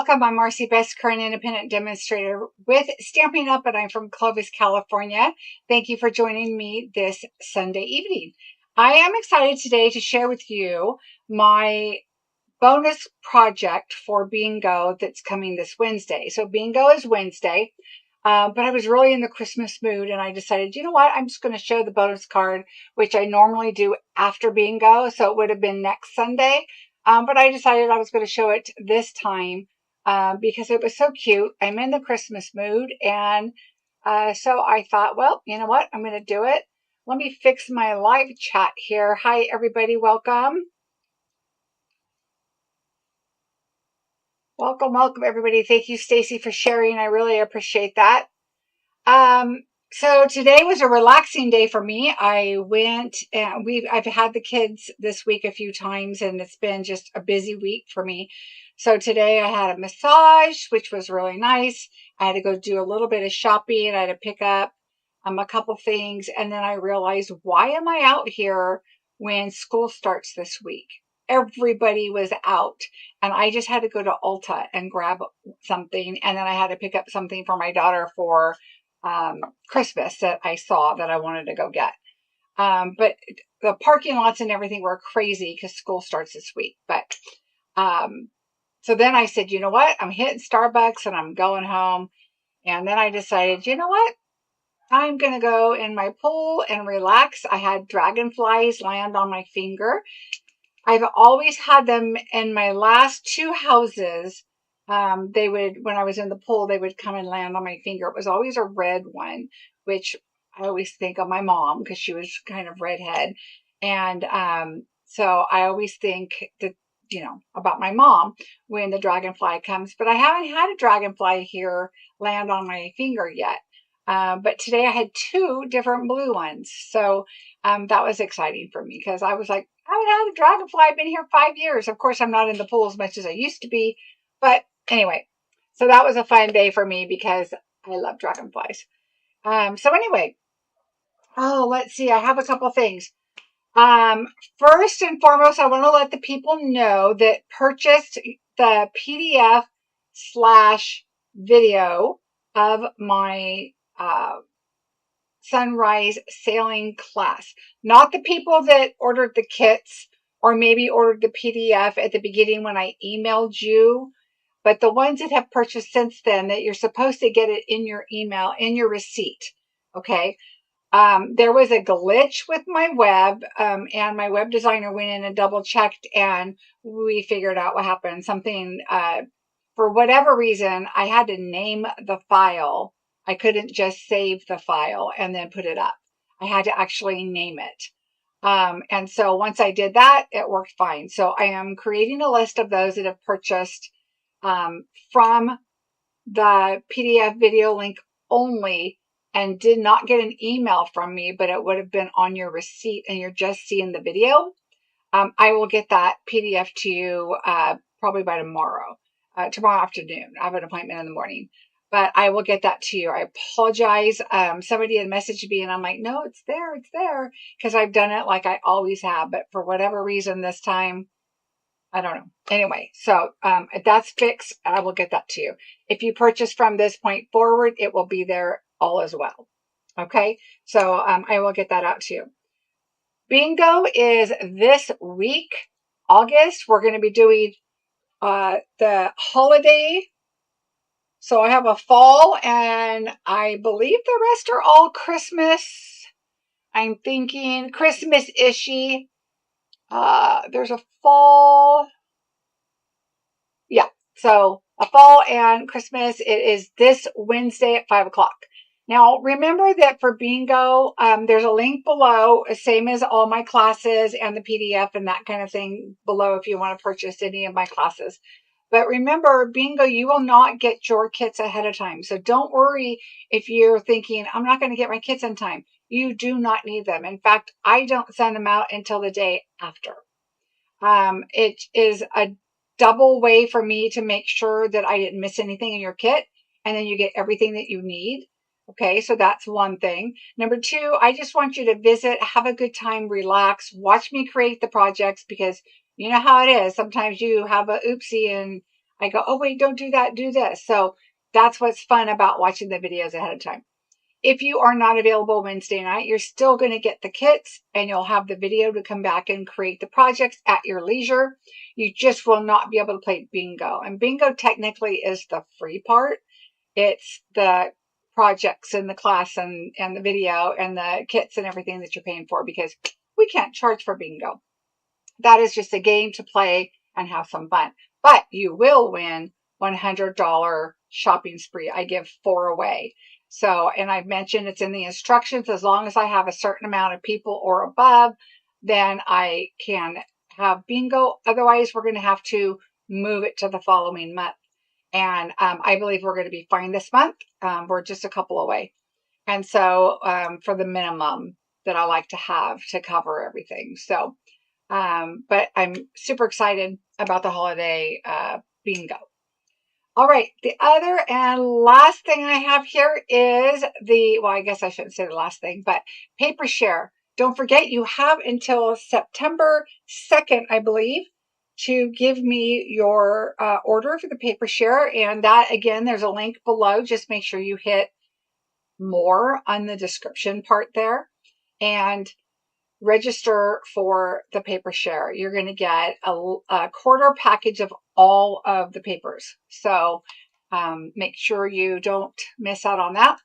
Welcome, I'm Marcie Besecker, an independent demonstrator with Stampin' Up, and I'm from Clovis, California. Thank you for joining me this Sunday evening. I am excited today to share with you my bonus project for Bingo that's coming this Wednesday. So Bingo is Wednesday, but I was really in the Christmas mood, and I decided, you know what, I'm just going to show the bonus card, which I normally do after Bingo, so it would have been next Sunday. But I decided I was going to show it this time because it was so cute. I'm in the Christmas mood, and so I thought, well, you know what? I'm going to do it. Let me fix my live chat here. Hi, everybody. Welcome. Welcome, everybody. Thank you, Stacy, for sharing. I really appreciate that. So today was a relaxing day for me. I went and I've had the kids this week a few times, and it's been just a busy week for me. So today I had a massage, which was really nice. I had to go do a little bit of shopping. I had to pick up a couple things, and then I realized, why am I out here when school starts this week? Everybody was out, and I just had to go to Ulta and grab something, and then I had to pick up something for my daughter for Christmas that I saw that I wanted to go get. But the parking lots and everything were crazy because school starts this week. But so then I said, you know what? I'm hitting Starbucks and I'm going home. And then I decided, you know what? I'm going to go in my pool and relax. I had dragonflies land on my finger. I've always had them in my last two houses. They would, when I was in the pool, they would come and land on my finger. It was always a red one, which I always think of my mom because she was kind of redhead. And so I always think that, you know, about my mom when the dragonfly comes. But I haven't had a dragonfly here land on my finger yet. But today I had two different blue ones. So that was exciting for me because I was like, I haven't had a dragonfly. I've been here 5 years. Of course, I'm not in the pool as much as I used to be. But anyway, so that was a fun day for me because I love dragonflies. So anyway, let's see. I have a couple things. First and foremost, I want to let the people know that purchased the PDF/video of my sunrise sailing class. Not the people that ordered the kits or maybe ordered the PDF at the beginning when I emailed you, but the ones that have purchased since then, that you're supposed to get it in your email, in your receipt. Okay. There was a glitch with my web, and my web designer went in and double checked, and we figured out what happened. Something, for whatever reason, I had to name the file. I couldn't just save the file and then put it up. I had to actually name it. And so once I did that, it worked fine. So I am creating a list of those that have purchased from the PDF video link only and did not get an email from me, but it would have been on your receipt and you're just seeing the video. I will get that PDF to you probably by tomorrow afternoon. I have an appointment in the morning, but I will get that to you. I apologize. Somebody had messaged me and I'm like, no, it's there, because I've done it like I always have, but for whatever reason this time, I don't know. Anyway, so if that's fixed, I will get that to you. If you purchase from this point forward, it will be there all as well. Okay, so I will get that out to you. Bingo is this week, August. We're going to be doing the holiday. So I have a fall, and I believe the rest are all Christmas. I'm thinking Christmas-ishy. There's a fall. Yeah, so a fall and Christmas. It is this Wednesday at 5 o'clock. Now, remember that for Bingo, there's a link below, same as all my classes and the PDF and that kind of thing below if you want to purchase any of my classes. But remember, Bingo, you will not get your kits ahead of time. So don't worry if you're thinking, I'm not going to get my kits in time. You do not need them. In fact, I don't send them out until the day after. It is a double way for me to make sure that I didn't miss anything in your kit, and then you get everything that you need. Okay, so that's one thing. Number two, I just want you to visit, have a good time, relax, watch me create the projects, because you know how it is. Sometimes you have a oopsie and I go, oh wait, don't do that, do this. So that's what's fun about watching the videos ahead of time. If you are not available Wednesday night, you're still going to get the kits and you'll have the video to come back and create the projects at your leisure. You just will not be able to play bingo. And bingo technically is the free part. It's the projects and the class and the video and the kits and everything that you're paying for, because we can't charge for bingo. That is just a game to play and have some fun. But you will win $100 shopping spree. I give 4 away. So, and I've mentioned it's in the instructions, as long as I have a certain amount of people or above, then I can have bingo. Otherwise, we're going to have to move it to the following month. And I believe we're going to be fine this month. We're just a couple away. And so for the minimum that I like to have to cover everything. So, but I'm super excited about the holiday bingo. All right, the other and last thing I have here is well, I guess I shouldn't say the last thing, but paper share. Don't forget, you have until September 2nd, I believe, to give me your order for the paper share. And that, again, there's a link below. Just make sure you hit more on the description part there and register for the paper share. You're going to get a quarter package of all of the papers. So make sure you don't miss out on that.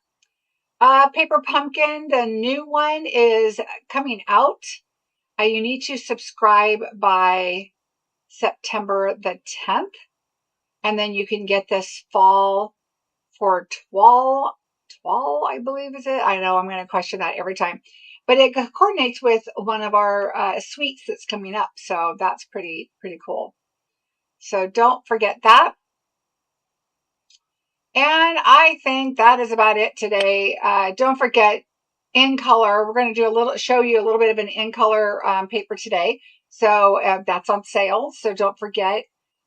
Paper Pumpkin, the new one is coming out. You need to subscribe by September the 10th. And then you can get this fall for $12, I believe is it. I know I'm going to question that every time. But it coordinates with one of our suites that's coming up. So that's pretty cool. So don't forget that. And I think that is about it today. Don't forget in color. We're going to show you a little bit of an in color paper today. So that's on sale. So don't forget.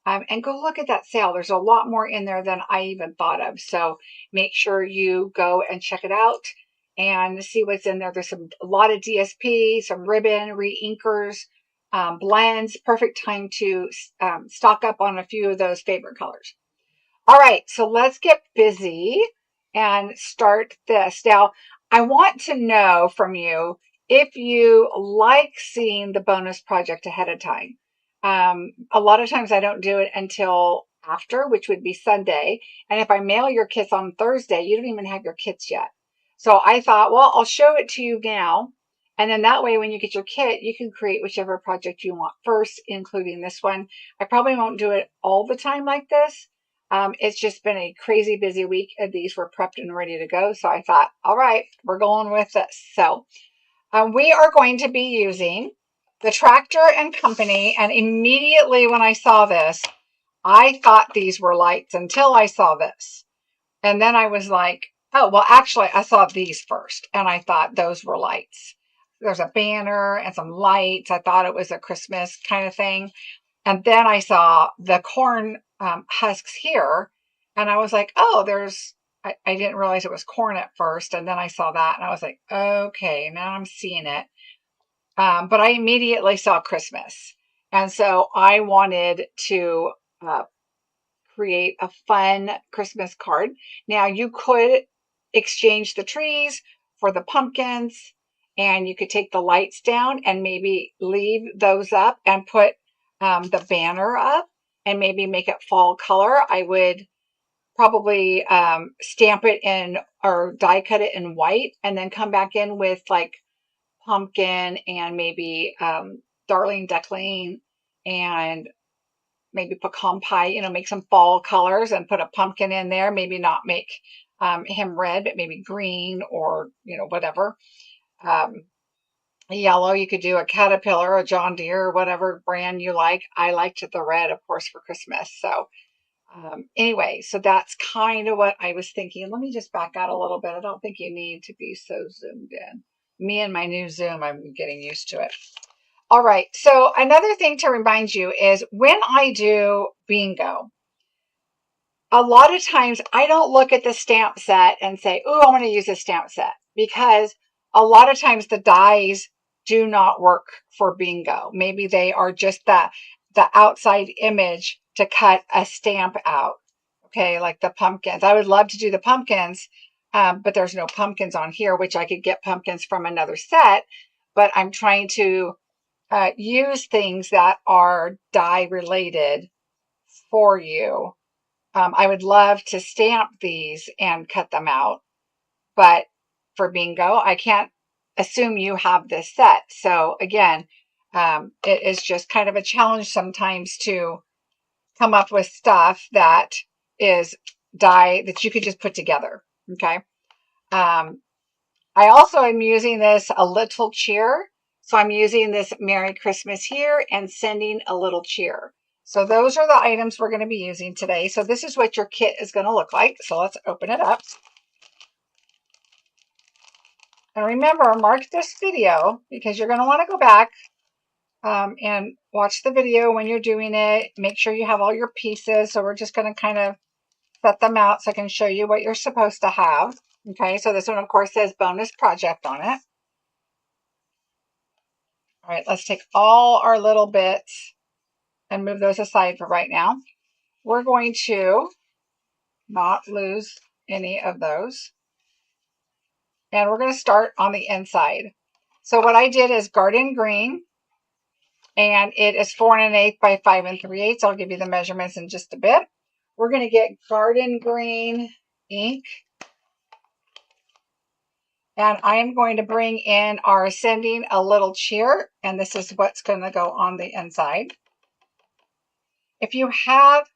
And go look at that sale. There's a lot more in there than I even thought of. So make sure you go and check it out and see what's in there. There's a lot of DSP, some ribbon, re-inkers, blends. Perfect time to stock up on a few of those favorite colors. All right, so let's get busy and start this. Now, I want to know from you if you like seeing the bonus project ahead of time. A lot of times I don't do it until after, which would be Sunday. And if I mail your kits on Thursday, you don't even have your kits yet. So I thought, well, I'll show it to you now. And then that way, when you get your kit, you can create whichever project you want first, including this one. I probably won't do it all the time like this. It's just been a crazy busy week, and these were prepped and ready to go. So I thought, all right, we're going with this. So we are going to be using the Tractor and Company. And immediately when I saw this, I thought these were lights until I saw this. And then I was like, oh, well, actually, I saw these first, and I thought those were lights. There's a banner and some lights. I thought it was a Christmas kind of thing. And then I saw the corn husks here, and I was like, oh, I didn't realize it was corn at first. And then I saw that, and I was like, okay, now I'm seeing it. But I immediately saw Christmas. And so I wanted to create a fun Christmas card. Now, you could exchange the trees for the pumpkins, and you could take the lights down and maybe leave those up and put the banner up and maybe make it fall color. I would probably stamp it in or die cut it in white and then come back in with like pumpkin and maybe darling duckling and maybe pecan pie, make some fall colors and put a pumpkin in there. Maybe not make him red, but maybe green or, whatever. Yellow, you could do a Caterpillar, a John Deere, or whatever brand you like. I liked the red, of course, for Christmas. So anyway, so that's kind of what I was thinking. Let me just back out a little bit. I don't think you need to be so zoomed in. Me and my new Zoom, I'm getting used to it. All right, so another thing to remind you is when I do bingo, a lot of times I don't look at the stamp set and say, oh, I want to use a stamp set, because a lot of times the dies do not work for bingo. Maybe they are just the outside image to cut a stamp out. Okay, like the pumpkins. I would love to do the pumpkins, but there's no pumpkins on here, which I could get pumpkins from another set. But I'm trying to use things that are die related for you. I would love to stamp these and cut them out, but for bingo, I can't assume you have this set. So again, it is just kind of a challenge sometimes to come up with stuff that is die that you could just put together. Okay. I also am using this a little cheer. So I'm using this Merry Christmas here and sending a little cheer. So those are the items we're going to be using today. So this is what your kit is going to look like. So let's open it up. And remember, mark this video because you're going to want to go back and watch the video when you're doing it. Make sure you have all your pieces. So we're just going to kind of set them out so I can show you what you're supposed to have. Okay, so this one, of course, says bonus project on it. All right, let's take all our little bits and move those aside for right now. We're going to not lose any of those. And we're going to start on the inside. So what I did is garden green, and it is 4 1/8 by 5 3/8. I'll give you the measurements in just a bit. We're going to get garden green ink. And I'm going to bring in our sending a little cheer, and this is what's going to go on the inside. If you have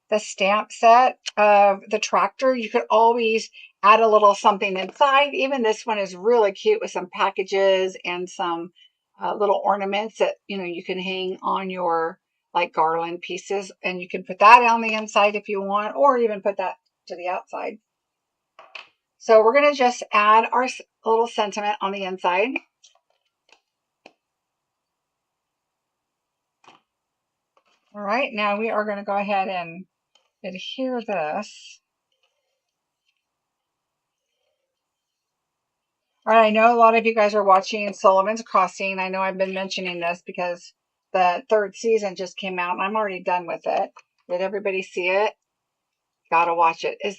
the stamp set of the tractor, you could always add a little something inside. Even this one is really cute with some packages and some little ornaments that you can hang on your like garland pieces, and you can put that on the inside if you want, or even put that to the outside. So we're going to just add our little sentiment on the inside. All right, now we are going to go ahead and adhere this. All right, I know a lot of you guys are watching Sullivan's Crossing. I know I've been mentioning this because the 3rd season just came out and I'm already done with it. Did everybody see it? Gotta watch it. Is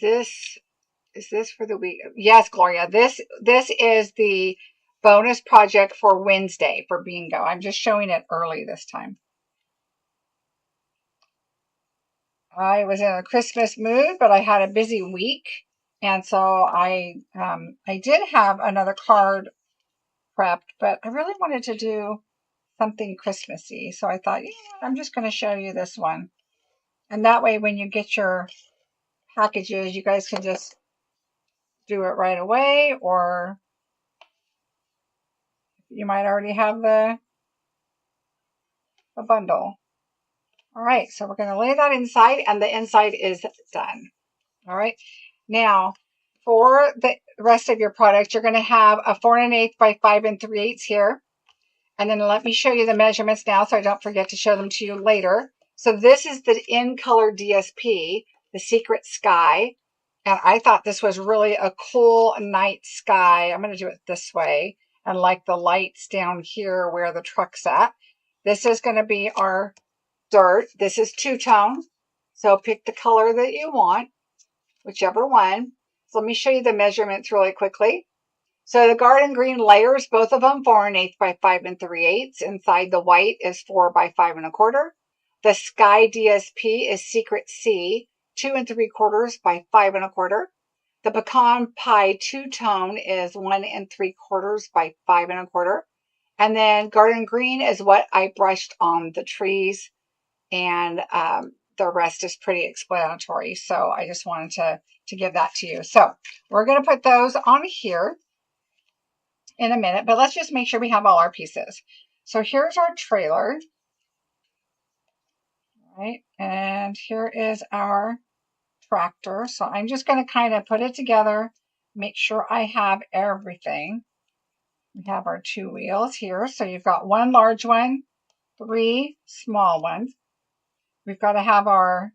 this for the week? Yes, Gloria. This is the bonus project for Wednesday for bingo. I'm just showing it early this time. I was in a Christmas mood, but I had a busy week. And so I did have another card prepped, but I really wanted to do something Christmassy. So I thought, I'm just going to show you this one. And that way, when you get your packages, you guys can just do it right away, or you might already have the bundle. All right, so we're going to lay that inside, and the inside is done. All right, now for the rest of your product, you're going to have a 4 1/8 by 5 3/8 here. And then let me show you the measurements now so I don't forget to show them to you later. So this is the in color DSP, the Secret Sky. And I thought this was really a cool night sky. I'm going to do it this way. And like the lights down here where the truck's at. This is going to be our dirt. This is two-tone. So pick the color that you want, whichever one. So let me show you the measurements really quickly. So the garden green layers, both of them 4 1/8 by 5 3/8. Inside the white is 4 by 5 1/4. The sky DSP is Secret C, 2 3/4 by 5 1/4. The pecan pie two-tone is 1 3/4 by 5 1/4. And then garden green is what I brushed on the trees, and the rest is pretty explanatory. So I just wanted to give that to you. So we're going to put those on here in a minute, but let's just make sure we have all our pieces. So here's our trailer, right? And here is our tractor. So I'm just going to kind of put it together, make sure I have everything. We have our 2 wheels here. So you've got 1 large one, 3 small ones. We've got to have our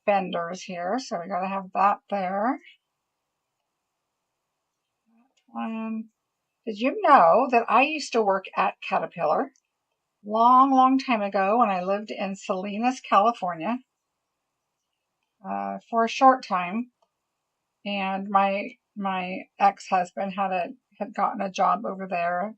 fenders here. So we got to have that there. That one. Did you know that I used to work at Caterpillar? long, long time ago when I lived in Salinas, California, for a short time. And my ex-husband had gotten a job over there.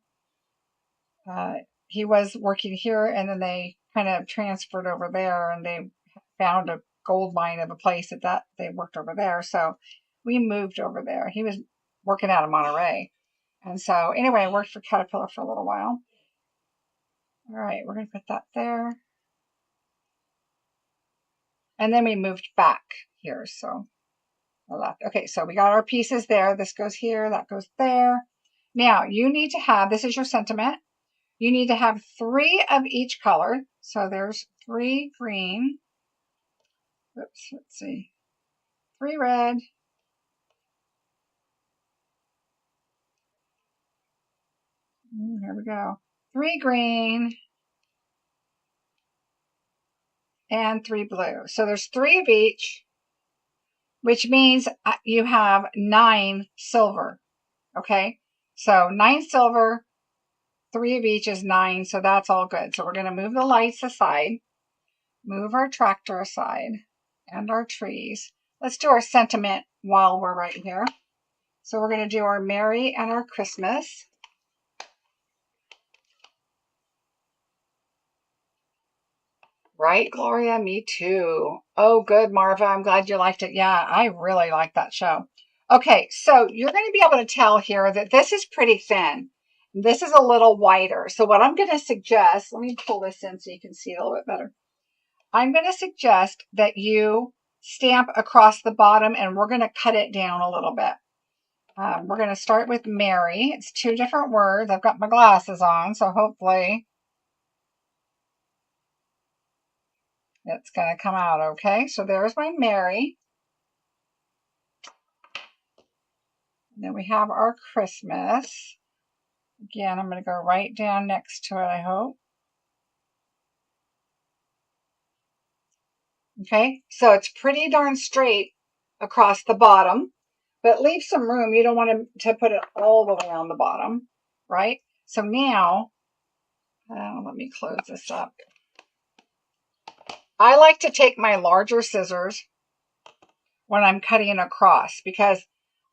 He was working here, and then they kind of transferred over there, and they found a gold mine of a place that they worked over there. So we moved over there. He was working out of Monterey. And so anyway, I worked for Caterpillar for a little while. All right, we're going to put that there. And then we moved back here. So I left. Okay, so we got our pieces there. This goes here, that goes there. Now you need to have, this is your sentiment. You need to have 3 of each color. So there's 3 green. Oops, let's see. 3 red. Here we go. 3 green and 3 blue. So there's 3 of each, which means you have 9 silver. Okay, so 9 silver, 3 of each is 9, so that's all good. So we're going to move the lights aside, move our tractor aside, and our trees. Let's do our sentiment while we're right here. So we're going to do our Merry and our Christmas. Right, Gloria? Me too. Oh, good, Marva. I'm glad you liked it. Yeah, I really like that show. Okay, so you're going to be able to tell here that this is pretty thin. This is a little wider. So what I'm going to suggest, let me pull this in so you can see it a little bit better. I'm going to suggest that you stamp across the bottom, and we're going to cut it down a little bit. We're going to start with Merry. It's 2 different words. I've got my glasses on, so hopefully it's going to come out okay. So there's my Merry. And then we have our Christmas. Again, I'm going to go right down next to it, I hope. Okay, so it's pretty darn straight across the bottom, but leave some room. You don't want to put it all the way on the bottom, right? So now, let me close this up. I like to take my larger scissors when I'm cutting across, because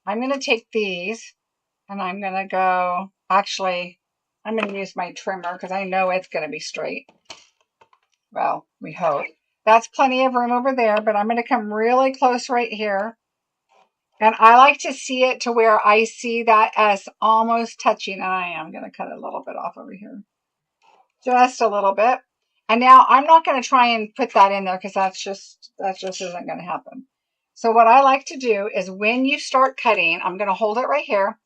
I'm going to take these and I'm going to go, actually, I'm going to use my trimmer because I know it's going to be straight. Well, we hope. That's plenty of room over there, but I'm going to come really close right here. And I like to see it to where I see that as almost touching. And I am going to cut a little bit off over here. Just a little bit. And now I'm not going to try and put that in there because that just isn't going to happen. So what I like to do is when you start cutting, I'm going to hold it right here.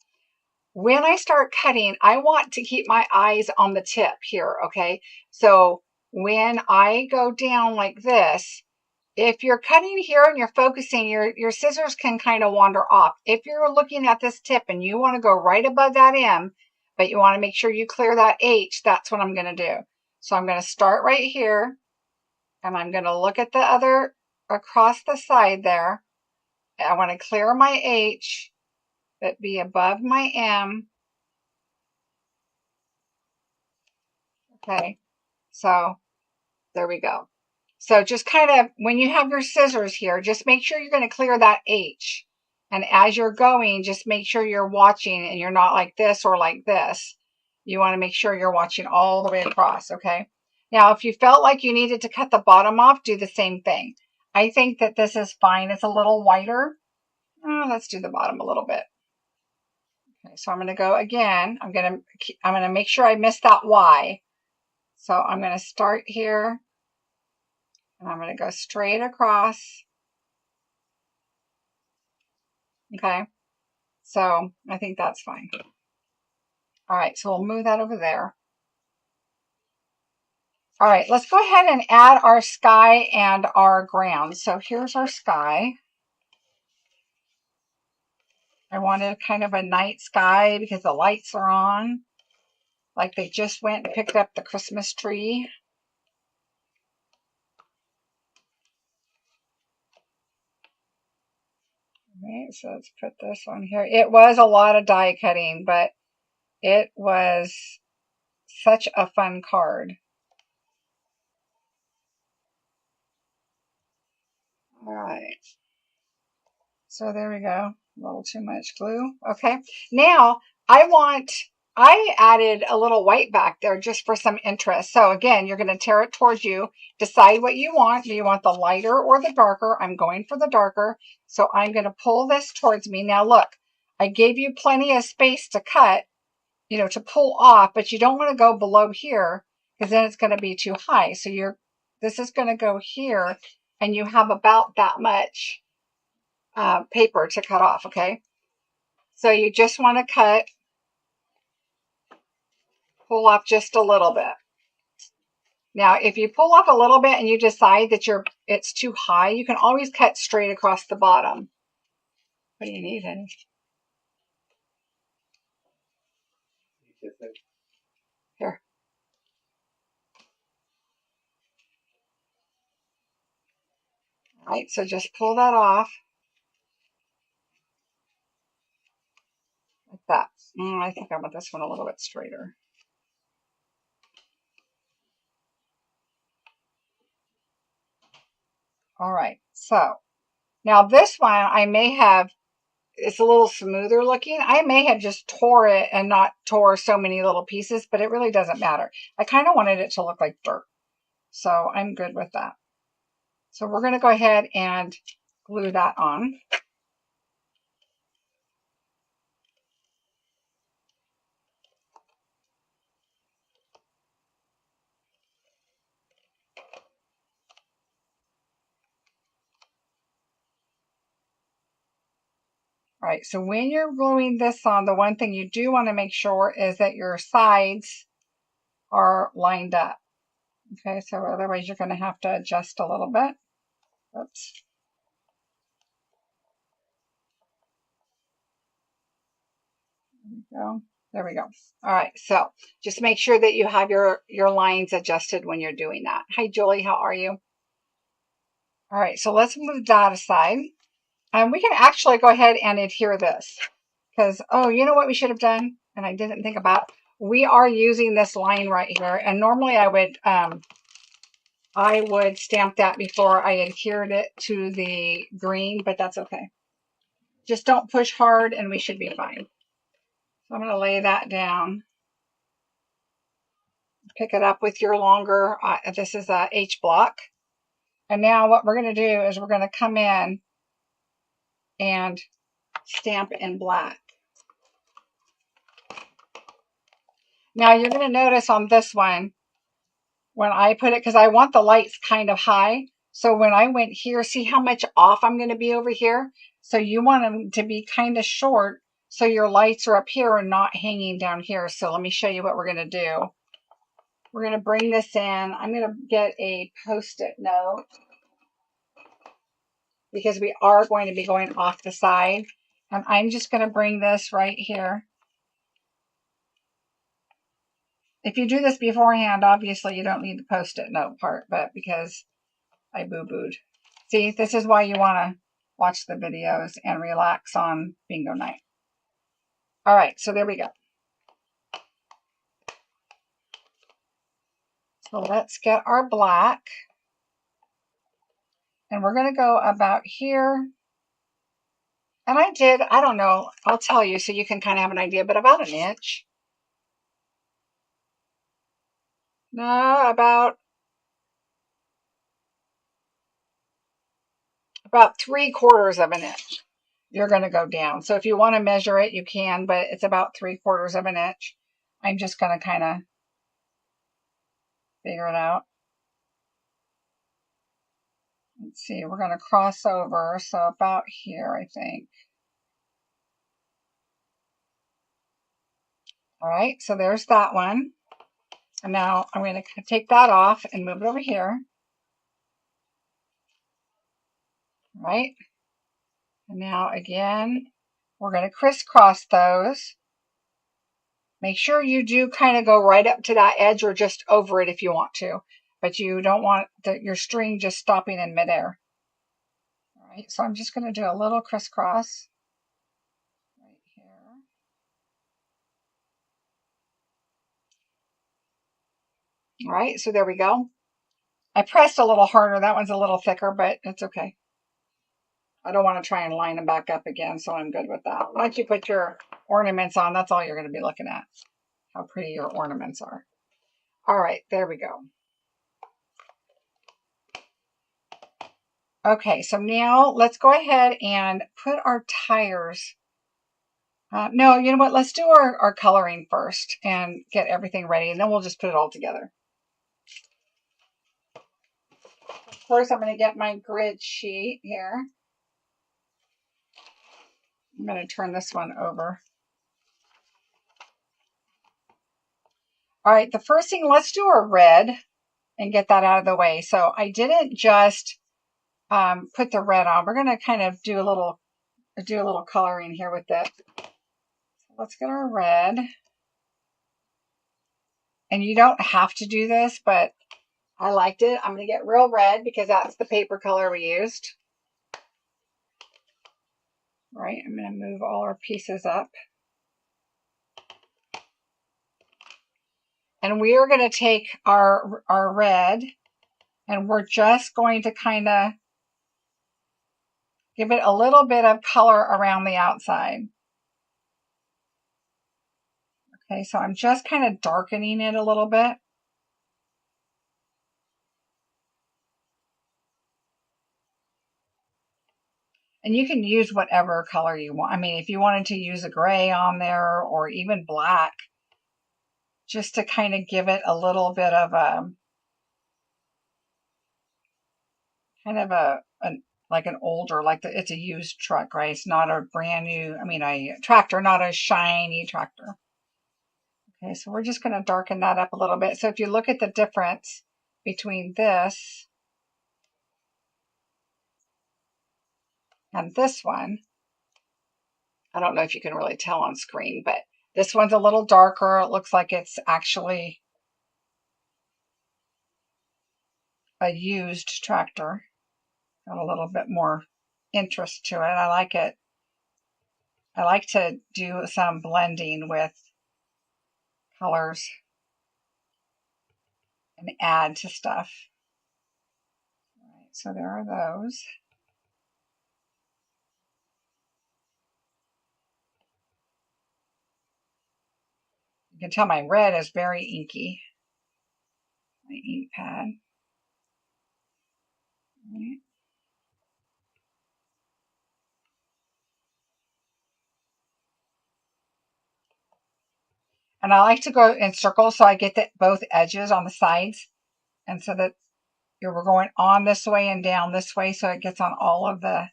When I start cutting, I want to keep my eyes on the tip here, okay? So when I go down like this, if you're cutting here and you're focusing, your scissors can kind of wander off. If you're looking at this tip and you want to go right above that M, but you want to make sure you clear that H, that's what I'm going to do. So I'm going to start right here, and I'm going to look at the other across the side there. I want to clear my H, but be above my M. Okay, so there we go. So just kind of, when you have your scissors here, just make sure you're going to clear that H. And as you're going, just make sure you're watching and you're not like this or like this. You want to make sure you're watching all the way across, okay? Now, if you felt like you needed to cut the bottom off, do the same thing. I think that this is fine. It's a little wider. Oh, let's do the bottom a little bit. Okay, so I'm going to go again. I'm going to make sure I miss that Y. So I'm going to start here. And I'm going to go straight across. Okay, so I think that's fine. All right, so we'll move that over there. All right, let's go ahead and add our sky and our ground. So here's our sky. I wanted kind of a night sky because the lights are on, like they just went and picked up the Christmas tree. Right, so let's put this on here. It was a lot of die cutting, but it was such a fun card. All right. So there we go. A little too much glue. Okay. Now I added a little white back there just for some interest. So again, you're going to tear it towards you. Decide what you want. Do you want the lighter or the darker? I'm going for the darker. So I'm going to pull this towards me. Now look, I gave you plenty of space to cut, to pull off, but you don't want to go below here because then it's going to be too high. So this is going to go here and you have about that much paper to cut off, okay? So you just want to pull off just a little bit. Now, if you pull off a little bit and you decide that it's too high, you can always cut straight across the bottom. What do you need, honey? Here. All right, so just pull that off. Like that. I think I want this one a little bit straighter. All right, so now this one it's a little smoother looking. I may have just tore it and not tore so many little pieces, but it really doesn't matter. I kind of wanted it to look like dirt. So I'm good with that. So we're going to go ahead and glue that on. All right, so when you're gluing this on, the one thing you do want to make sure is that your sides are lined up. Okay, so otherwise you're going to have to adjust a little bit. Oops. There we go. There we go. All right, so just make sure that you have your lines adjusted when you're doing that. Hi, Julie, how are you? All right, so let's move that aside. And we can actually go ahead and adhere this. Because, you know what we should have done? And I didn't think about. We are using this line right here. And normally I would stamp that before I adhered it to the green, but that's okay. Just don't push hard and we should be fine. So I'm going to lay that down. Pick it up with your longer, this is a H block. And now what we're going to do is we're going to come in and stamp in black. Now you're going to notice on this one, when I put it, because I want the lights kind of high. So when I went here, see how much off I'm going to be over here? So you want them to be kind of short so your lights are up here and not hanging down here. So let me show you what we're going to do. We're going to bring this in. I'm going to get a Post-it note because we are going to be going off the side. And I'm just going to bring this right here. If you do this beforehand, obviously you don't need the Post-it note part, but because I boo-booed. See, this is why you want to watch the videos and relax on bingo night. All right, so there we go. So let's get our black. And we're going to go about here. And I don't know, I'll tell you so you can kind of have an idea, but about an inch. No, about 3/4 of an inch. You're going to go down. So if you want to measure it, you can, but it's about 3/4 of an inch. I'm just going to kind of figure it out. Let's see, we're going to cross over, so about here, I think. All right, so there's that one. And now I'm going to take that off and move it over here. All right. And now again, we're going to crisscross those. Make sure you do kind of go right up to that edge or just over it if you want to. But you don't want your string just stopping in midair. All right, so I'm just going to do a little crisscross right here. All right, so there we go. I pressed a little harder. That one's a little thicker, but it's okay. I don't want to try and line them back up again, so I'm good with that. Once you put your ornaments on, that's all you're going to be looking at, how pretty your ornaments are. All right, there we go. Okay, so now let's go ahead and put our tires. No, you know what? Let's do our coloring first and get everything ready, and then we'll just put it all together. First, I'm going to get my grid sheet here. I'm going to turn this one over. All right, the first thing, let's do a red and get that out of the way. So I didn't just put the red on. We're going to kind of do a little coloring here with it. Let's get our red. And you don't have to do this, but I liked it. I'm going to get real red because that's the paper color we used. All right, I'm going to move all our pieces up. And we are going to take our red, and we're just going to kind of give it a little bit of color around the outside. Okay, so I'm just kind of darkening it a little bit. And you can use whatever color you want. I mean, if you wanted to use a gray on there or even black, just to kind of give it a little bit of a, kind of like an older, like it's a used truck, right? It's not a brand new, I mean, a tractor, not a shiny tractor. Okay, so we're just going to darken that up a little bit. So if you look at the difference between this and this one, I don't know if you can really tell on screen, but this one's a little darker. It looks like it's actually a used tractor. Got a little bit more interest to it. I like it. I like to do some blending with colors and add to stuff. All right, so there are those. You can tell my red is very inky. My ink pad. All right. And I like to go in circles so I get both edges on the sides, and so that we're going on this way and down this way, so it gets on all of the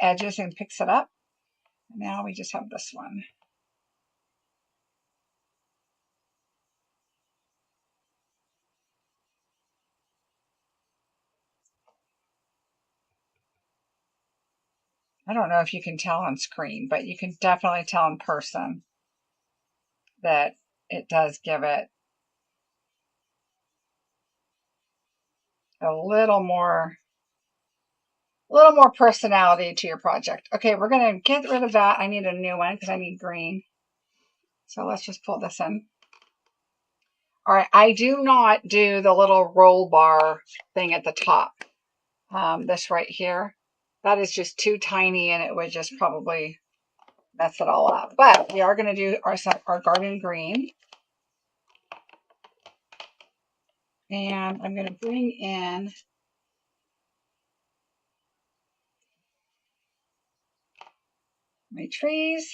edges and picks it up. And now we just have this one. I don't know if you can tell on screen, but you can definitely tell in person that it does give it a little more personality to your project. Okay, we're going to get rid of that. I need a new one because I need green. So let's just pull this in. All right, I do not do the little roll bar thing at the top. This right here, that is just too tiny and it would just probably mess it all up. But we are going to do our garden green. And I'm going to bring in my trees.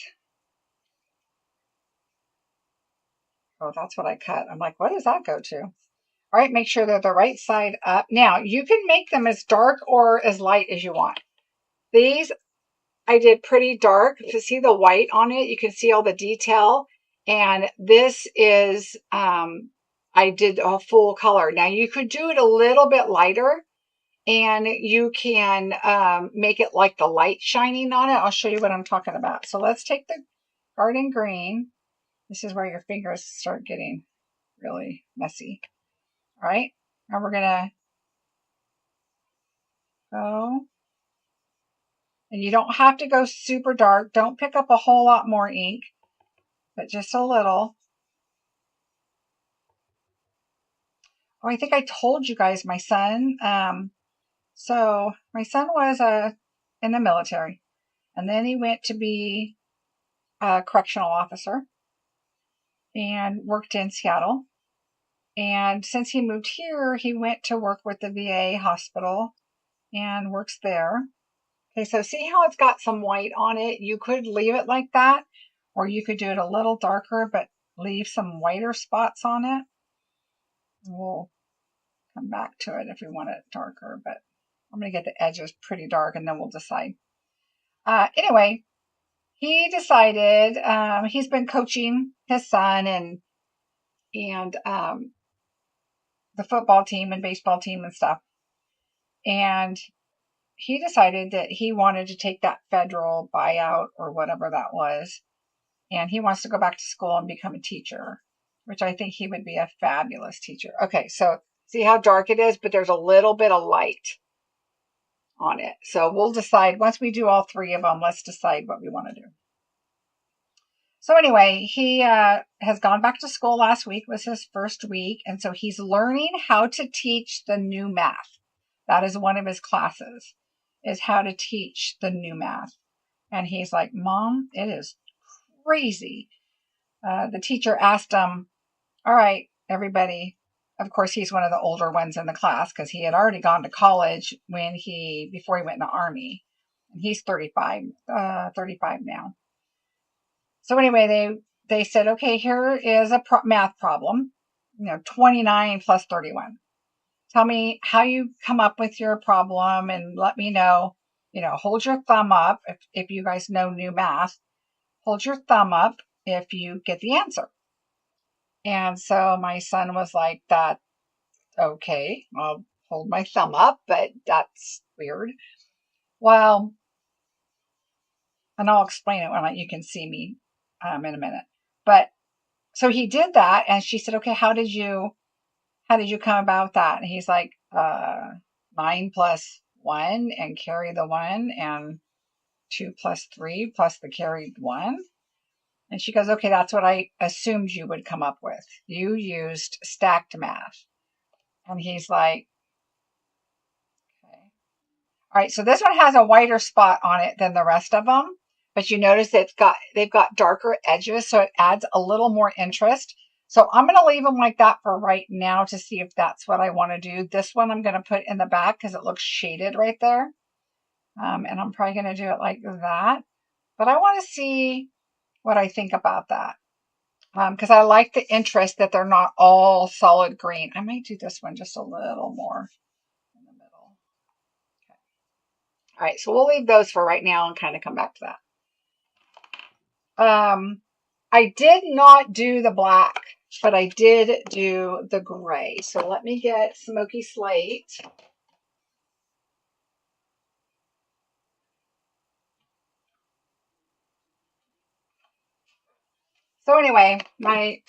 Oh, that's what I cut. I'm like, what does that go to? All right, make sure they're the right side up. Now, you can make them as dark or as light as you want. These I did pretty dark. To see the white on it, you can see all the detail. And this is, I did a full color. Now, you could do it a little bit lighter, and you can make it like the light shining on it. I'll show you what I'm talking about. So let's take the garden green. This is where your fingers start getting really messy. All right, and we're gonna go, and you don't have to go super dark. Don't pick up a whole lot more ink, but just a little. Oh, I think I told you guys my son. So my son was in the military. And then he went to be a correctional officer and worked in Seattle. And since he moved here, he went to work with the VA hospital and works there. Okay, so see how it's got some white on it? You could leave it like that, or you could do it a little darker, but leave some whiter spots on it. We'll come back to it if we want it darker, but I'm going to get the edges pretty dark and then we'll decide. Anyway, he decided he's been coaching his son and the football team and baseball team and stuff. And he decided that he wanted to take that federal buyout or whatever that was. And he wants to go back to school and become a teacher, which I think he would be a fabulous teacher. Okay, so see how dark it is, but there's a little bit of light on it. So we'll decide once we do all three of them, let's decide what we want to do. So anyway, he has gone back to school. Last week was his first week. And so he's learning how to teach the new math. That is one of his classes, is how to teach the new math. And he's like, Mom, it is crazy. The teacher asked him, all right, everybody. Of course, he's one of the older ones in the class because he had already gone to college before he went in the Army. And he's 35 now. So anyway, they said, okay, here is a math problem, 29 plus 31. Tell me how you come up with your problem and let me know, hold your thumb up if you guys know new math. Hold your thumb up if you get the answer. And so my son was like, that, okay, I'll hold my thumb up, but that's weird. Well, and I'll explain it when you can see me in a minute. But so he did that, and she said, okay, how did you come about that? And he's like, 9 plus 1 and carry the 1, and 2 plus 3 plus the carried 1. And she goes, okay, that's what I assumed you would come up with. You used stacked math. And he's like, okay. All right, so this one has a whiter spot on it than the rest of them. But you notice they've got darker edges, so it adds a little more interest. So I'm going to leave them like that for right now to see if that's what I want to do. This one I'm going to put in the back because it looks shaded right there. And I'm probably going to do it like that. But I want to see what I think about that. Because I like the interest that they're not all solid green. I might do this one just a little more in the middle. Okay. All right, so we'll leave those for right now and kind of come back to that. I did not do the black, but I did do the gray. So let me get Smoky Slate. So anyway, my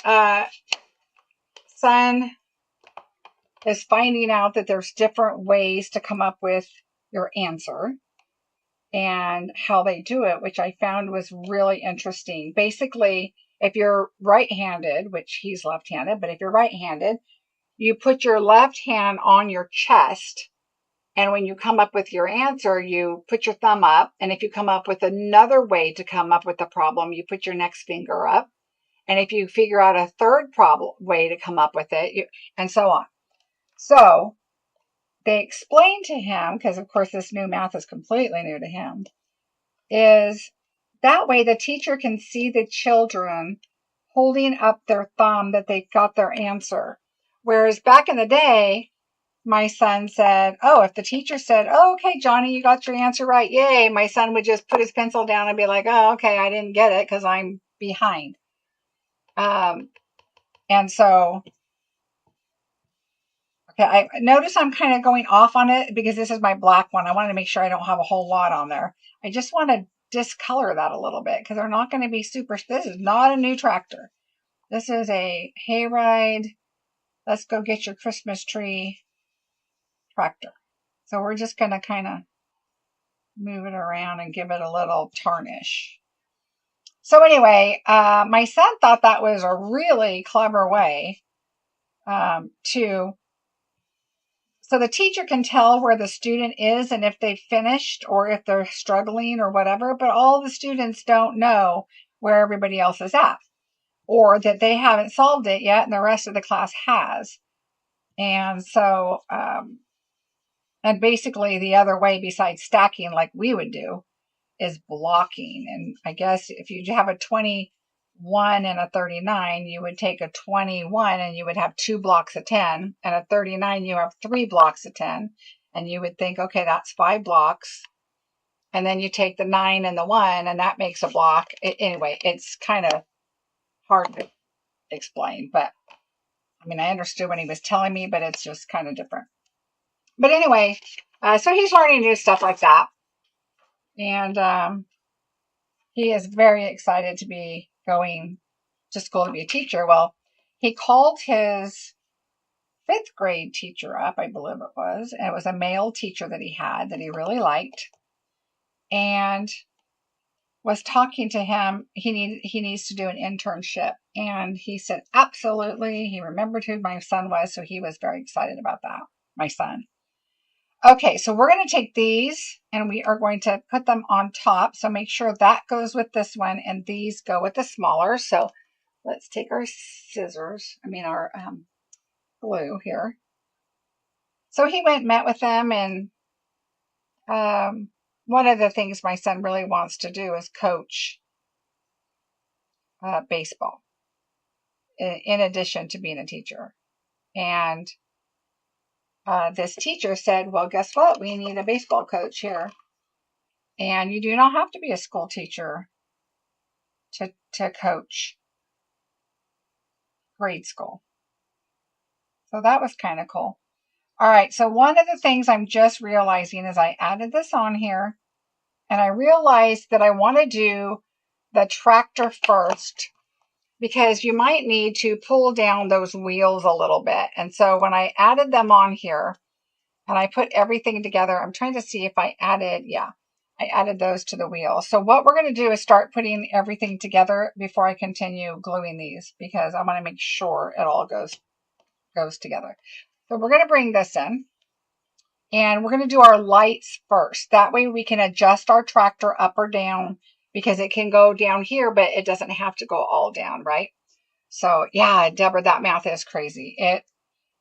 son is finding out that there's different ways to come up with your answer and how they do it, which I found was really interesting. Basically, if you're right-handed, which he's left-handed, but if you're right-handed, you put your left hand on your chest, and when you come up with your answer, you put your thumb up, and if you come up with another way to come up with the problem, you put your next finger up, and if you figure out a third way to come up with it, and so on. So they explained to him, because of course this new math is completely new to him, is that way the teacher can see the children holding up their thumb that they got their answer. Whereas back in the day, my son said, oh, if the teacher said, oh, okay, Johnny, you got your answer right, yay, my son would just put his pencil down and be like, oh, okay, I didn't get it because I'm behind. And so, okay, I notice I'm kind of going off on it because this is my black one. I wanted to make sure I don't have a whole lot on there. I just want to discolor that a little bit because they're not going to be super. This is not a new tractor. This is a hayride. Let's go get your Christmas tree tractor. So we're just going to kind of move it around and give it a little tarnish. So anyway, my son thought that was a really clever way to So the teacher can tell where the student is and if they've finished or if they're struggling or whatever, but all the students don't know where everybody else is at, or that they haven't solved it yet and the rest of the class has. And so, and basically the other way besides stacking like we would do is blocking. And I guess if you have a 21 and a 39, you would take a 21 and you would have 2 blocks of 10, and a 39 you have 3 blocks of 10, and you would think, okay, that's 5 blocks, and then you take the 9 and the 1 and that makes a block. Anyway, it's kind of hard to explain, but I mean, I understood when he was telling me, but it's just kind of different. But anyway, so he's learning to do stuff like that, and he is very excited to be going to school to be a teacher. Well, he called his 5th grade teacher up, I believe it was, and it was a male teacher that he had that he really liked, and was talking to him. He needs to do an internship, and he said absolutely. He remembered who my son was, so he was very excited about that, my son. Okay, so we're going to take these and we are going to put them on top. So make sure that goes with this one and these go with the smaller. So let's take our scissors, our glue here. So he went and met with them, and one of the things my son really wants to do is coach baseball in addition to being a teacher. And this teacher said, well, guess what? We need a baseball coach here. And you do not have to be a school teacher to coach grade school. So that was kind of cool. All right, so one of the things I'm just realizing is I added this on here, and I realized that I want to do the tractor first because you might need to pull down those wheels a little bit. And so when I added them on here and I put everything together, I'm trying to see if I added those to the wheel. So what we're going to do is start putting everything together before I continue gluing these, because I want to make sure it all goes together. So we're going to bring this in, and we're going to do our lights first. That way we can adjust our tractor up or down, because it can go down here, but it doesn't have to go all down, right? So yeah, Deborah, that math is crazy.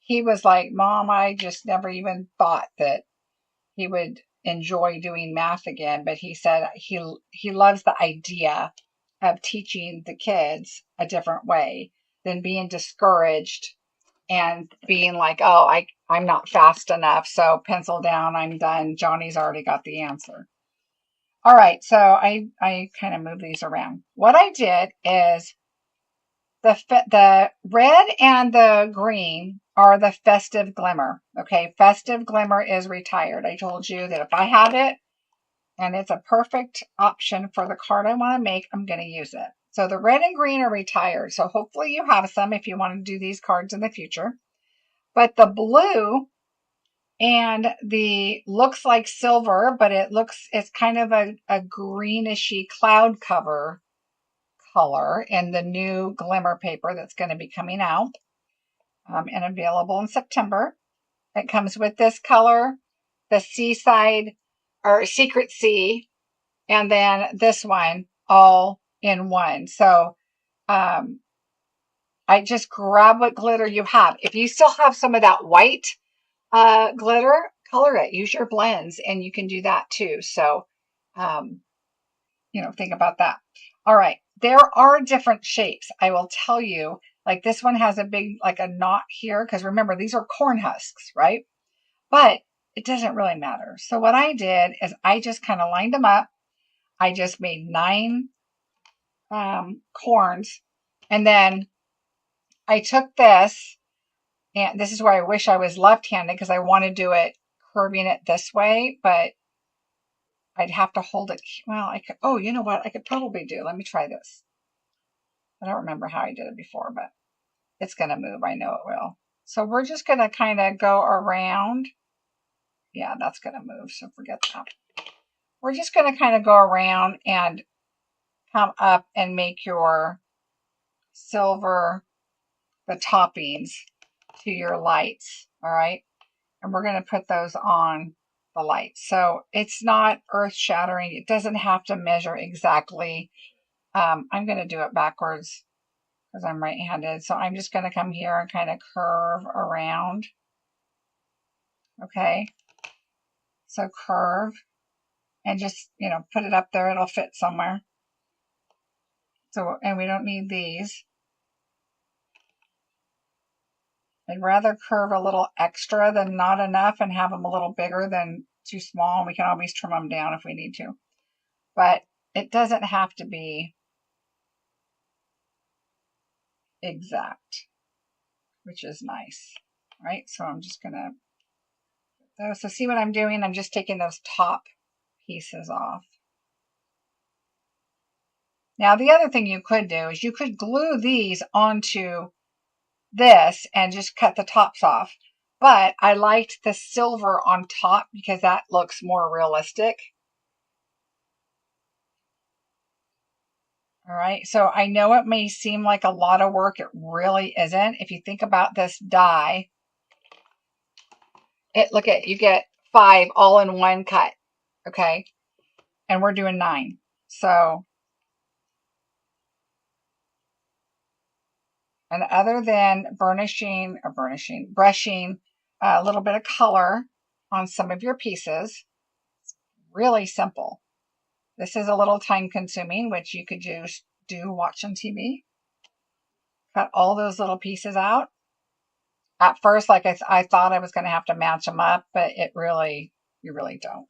He was like, Mom, I just never even thought that he would enjoy doing math again. But he said he loves the idea of teaching the kids a different way than being discouraged and being like, oh, I'm not fast enough, so pencil down, I'm done. Johnny's already got the answer. All right, so I kind of move these around. What I did is the red and the green are the festive glimmer. Okay, festive glimmer is retired. I told you that if I have it and it's a perfect option for the card I want to make, I'm going to use it. So the red and green are retired. So hopefully you have some if you want to do these cards in the future. But the blue and the looks like silver, but it's kind of a greenish-y cloud cover color in the new glimmer paper that's going to be coming out and available in September. It comes with this color, the seaside or secret sea, and then this one all in one. So I just grab what glitter you have. If you still have some of that white glitter, color it. Use your blends, and you can do that too. So, think about that. All right. There are different shapes. I will tell you, like this one has a big, like a knot here, because remember, these are corn husks, right? But it doesn't really matter. So what I did is I just kind of lined them up. I just made 9 corns, and then I took this, and this is where I wish I was left-handed, because I want to do it curving it this way, but I'd have to hold it. Well, I could, oh, you know what? I could probably do. Let me try this. I don't remember how I did it before, but it's going to move. I know it will. So we're just going to kind of go around. Yeah, that's going to move, so forget that. We're just going to kind of go around and come up and make your silver, the toppings to your lights. All right. And we're going to put those on the light. So it's not earth shattering. It doesn't have to measure exactly. I'm going to do it backwards because I'm right-handed. So I'm just going to come here and kind of curve around. Okay. So curve and just, put it up there. It'll fit somewhere. So, and we don't need these. I'd rather curve a little extra than not enough and have them a little bigger than too small. We can always trim them down if we need to. But it doesn't have to be exact, which is nice. All right, so I'm just going to, so see what I'm doing? I'm just taking those top pieces off. Now, the other thing you could do is you could glue these onto this and just cut the tops off. But I liked the silver on top because that looks more realistic. All right, so I know it may seem like a lot of work. It really isn't. If you think about this die, look at, you get 5 all in one cut, okay? And we're doing 9. So, and other than brushing a little bit of color on some of your pieces, it's really simple. This is a little time consuming, which you could just do watching TV. Cut all those little pieces out. At first, like I thought I was going to have to match them up, but you really don't.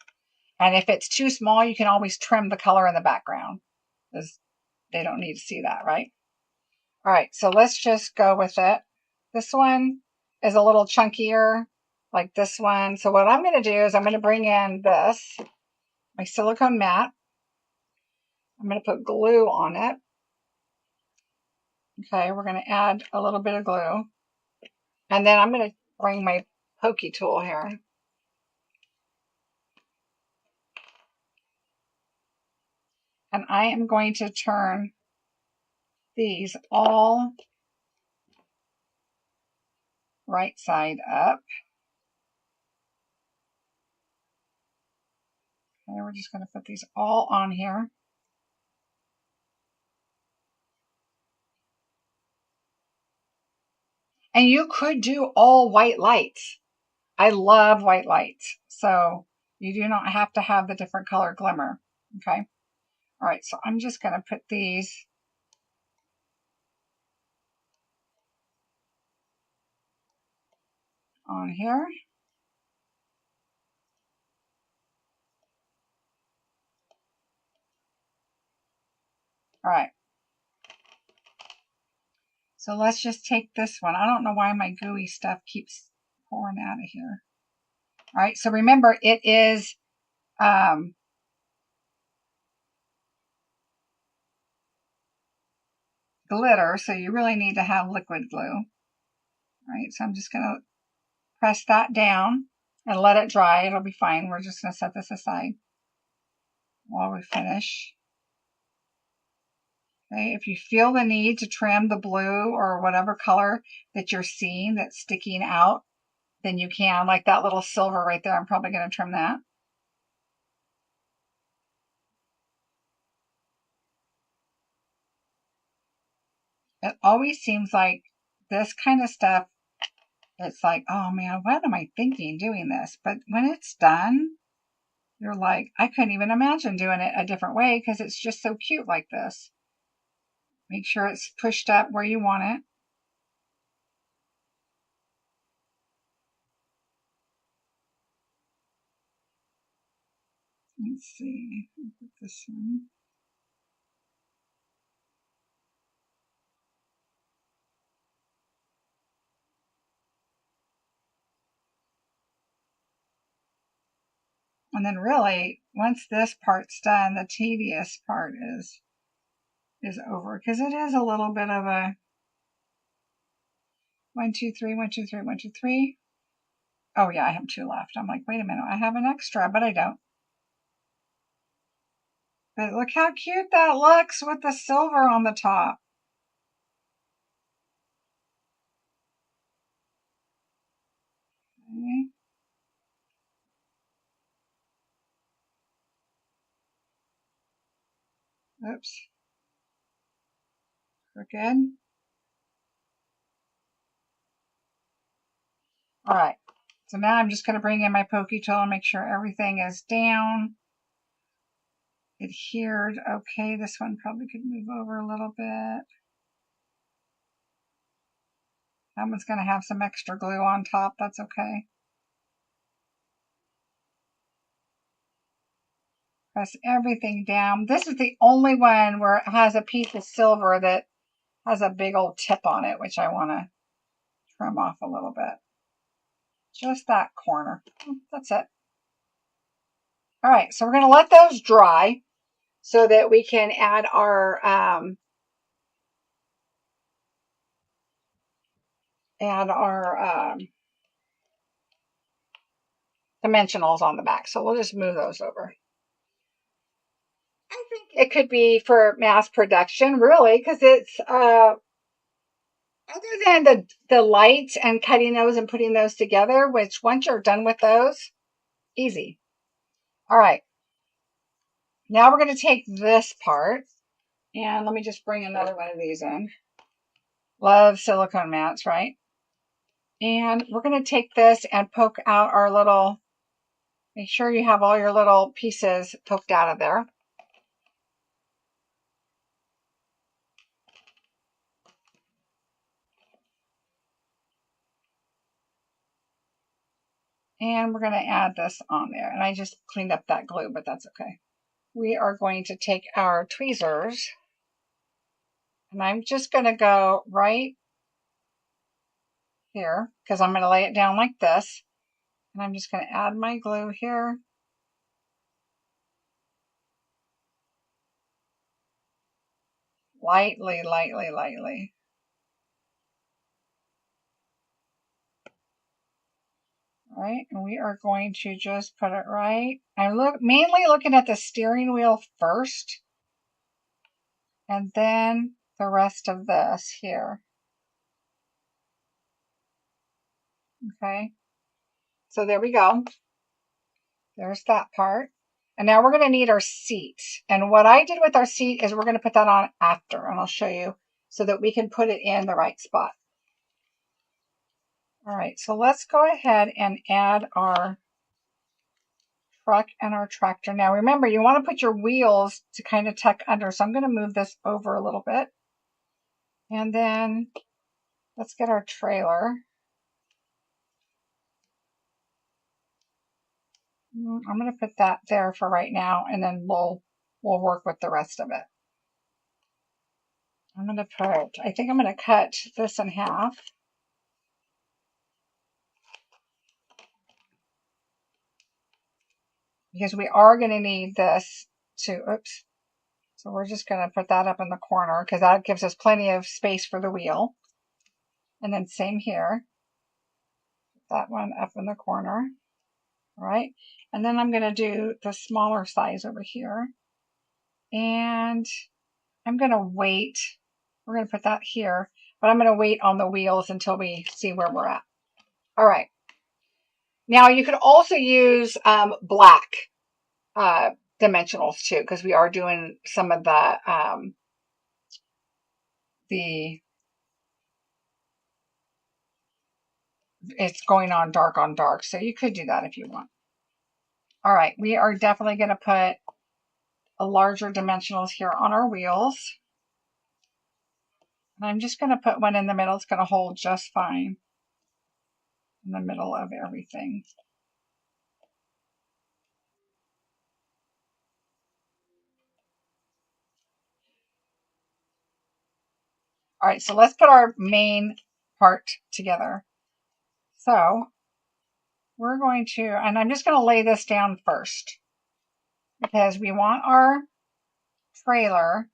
And if it's too small, you can always trim the color in the background because they don't need to see that, right? All right, so let's just go with it. This one is a little chunkier, like this one. So what I'm going to do is I'm going to bring in this, my silicone mat. I'm going to put glue on it. Okay, we're going to add a little bit of glue. And then I'm going to bring my pokey tool here. And I am going to turn these all right side up. Okay, we're just going to put these all on here. And you could do all white lights. I love white lights. So you do not have to have the different color glimmer. Okay. All right. So I'm just going to put these on here. All right. So let's just take this one. I don't know why my gooey stuff keeps pouring out of here. All right. So remember, it is glitter, so you really need to have liquid glue. All right, so I'm just going to press that down and let it dry. It'll be fine. We're just going to set this aside while we finish. Okay, if you feel the need to trim the blue or whatever color that you're seeing that's sticking out, then you can, like that little silver right there. I'm probably going to trim that. It always seems like this kind of stuff, it's like, oh man, what am I thinking doing this? But when it's done, you're like, I couldn't even imagine doing it a different way because it's just so cute like this. Make sure it's pushed up where you want it. Let's see, put this one. And then really, once this part's done, the tedious part is over because it is a little bit of a 1, 2, 3, 1, 2, 3, 1, 2, 3. Oh yeah, I have 2 left. I'm like, wait a minute, I have an extra, but I don't. But look how cute that looks with the silver on the top. Okay. Oops. Crooked. All right. So now I'm just going to bring in my pokey tool and make sure everything is down, adhered. Okay, this one probably could move over a little bit. That one's going to have some extra glue on top. That's okay. Press everything down. This is the only one where it has a piece of silver that has a big old tip on it, which I want to trim off a little bit. Just that corner. That's it. All right, so we're going to let those dry so that we can add our dimensionals on the back. So we'll just move those over. I think it could be for mass production, really, because it's other than the lights and cutting those and putting those together, which once you're done with those, easy. All right. Now we're going to take this part, and let me just bring another one of these in. Love silicone mats, right? And we're going to take this and poke out our little, make sure you have all your little pieces poked out of there. And we're going to add this on there. And I just cleaned up that glue, but that's okay. We are going to take our tweezers, and I'm just going to go right here because I'm going to lay it down like this. And I'm just going to add my glue here. Lightly, lightly, lightly. All right, and we are going to just put it right. I'm mainly looking at the steering wheel first, and then the rest of this here. Okay, so there we go. There's that part. And now we're going to need our seat. And what I did with our seat is we're going to put that on after, and I'll show you so that we can put it in the right spot. All right, so let's go ahead and add our truck and our tractor. Now remember, you want to put your wheels to kind of tuck under. So I'm going to move this over a little bit. And then let's get our trailer. I'm going to put that there for right now, and then we'll work with the rest of it. I think I'm going to cut this in half. Because we are going to need this to, oops. So we're just going to put that up in the corner because that gives us plenty of space for the wheel. And then same here. Put that one up in the corner. All right. And then I'm going to do the smaller size over here. And I'm going to wait. We're going to put that here, but I'm going to wait on the wheels until we see where we're at. All right. Now you could also use black dimensionals too, because we are doing some of it's going on dark, so you could do that if you want. All right, we are definitely going to put a larger dimensionals here on our wheels. And I'm just going to put one in the middle. It's going to hold just fine in the middle of everything. All right, so let's put our main part together. So we're going to, and I'm just going to lay this down first because we want our trailer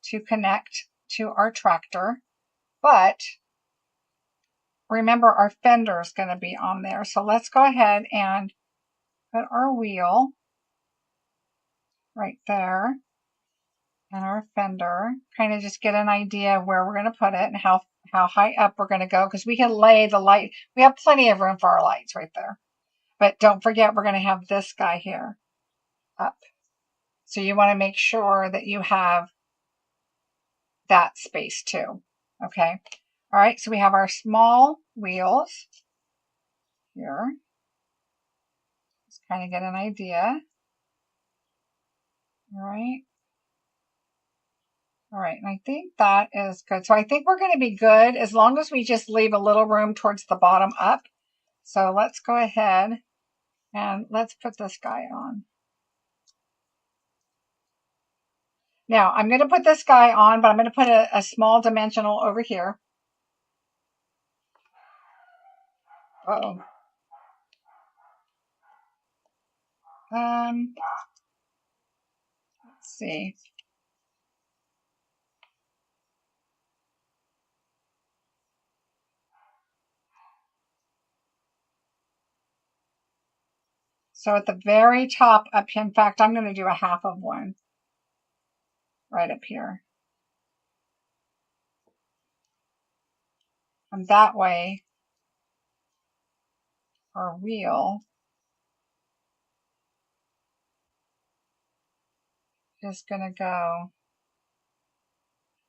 to connect to our tractor, but remember our fender is going to be on there. So let's go ahead and put our wheel right there and our fender, kind of just get an idea of where we're going to put it and how high up we're going to go, because we can lay the light. We have plenty of room for our lights right there. But don't forget, we're going to have this guy here up. So you want to make sure that you have that space too. Okay. All right. So we have our small wheels here. Just kind of get an idea. All right. All right. And I think that is good. So I think we're going to be good as long as we just leave a little room towards the bottom up. So let's go ahead and let's put this guy on. Now I'm going to put this guy on, but I'm going to put a small dimensional over here. Uh-oh. Let's see. So at the very top up here, in fact, I'm going to do a half of one right up here. And that way, our wheel is going to go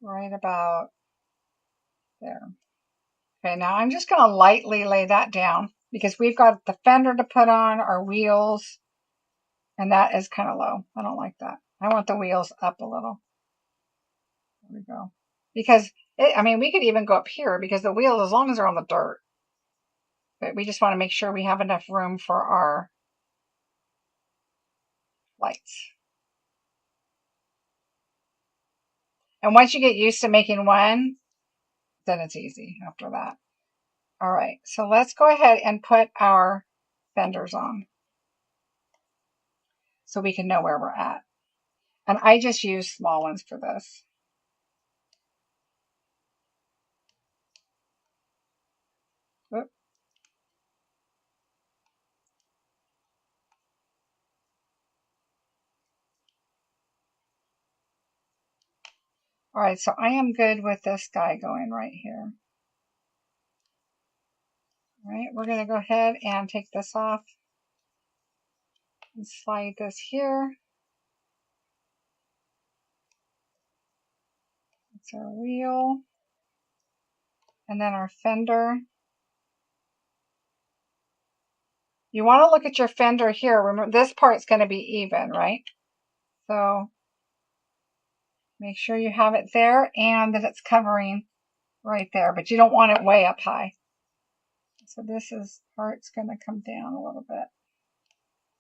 right about there. Okay, now I'm just going to lightly lay that down because we've got the fender to put on, our wheels, and that is kind of low. I don't like that. I want the wheels up a little. There we go. Because, I mean, we could even go up here because the wheels, as long as they're on the dirt. But we just want to make sure we have enough room for our lights. And once you get used to making one, then it's easy after that. All right, so let's go ahead and put our fenders on so we can know where we're at. And I just use small ones for this. Whoop. All right, so I am good with this guy going right here. All right, we're going to go ahead and take this off and slide this here. That's our wheel. And then our fender. You want to look at your fender here. Remember, this part's going to be even, right? So make sure you have it there and that it's covering right there, but you don't want it way up high. So this part's going to come down a little bit.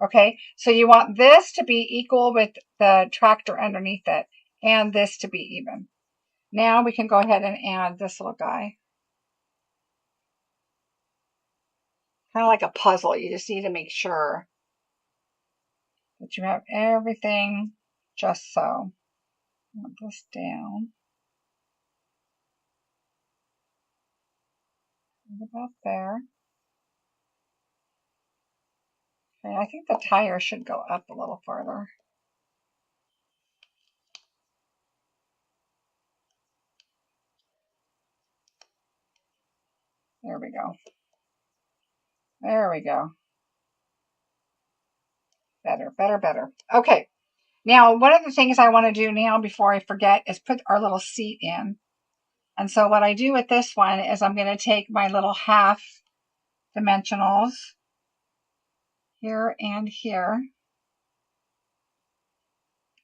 Okay, so you want this to be equal with the tractor underneath it and this to be even. Now we can go ahead and add this little guy. Kind of like a puzzle. You just need to make sure that you have everything just so. Put this down. About there. Okay, I think the tire should go up a little farther. There we go. There we go. Better, better, better. Okay. Now, one of the things I want to do now before I forget is put our little seat in. And so what I do with this one is I'm going to take my little half dimensionals here and here.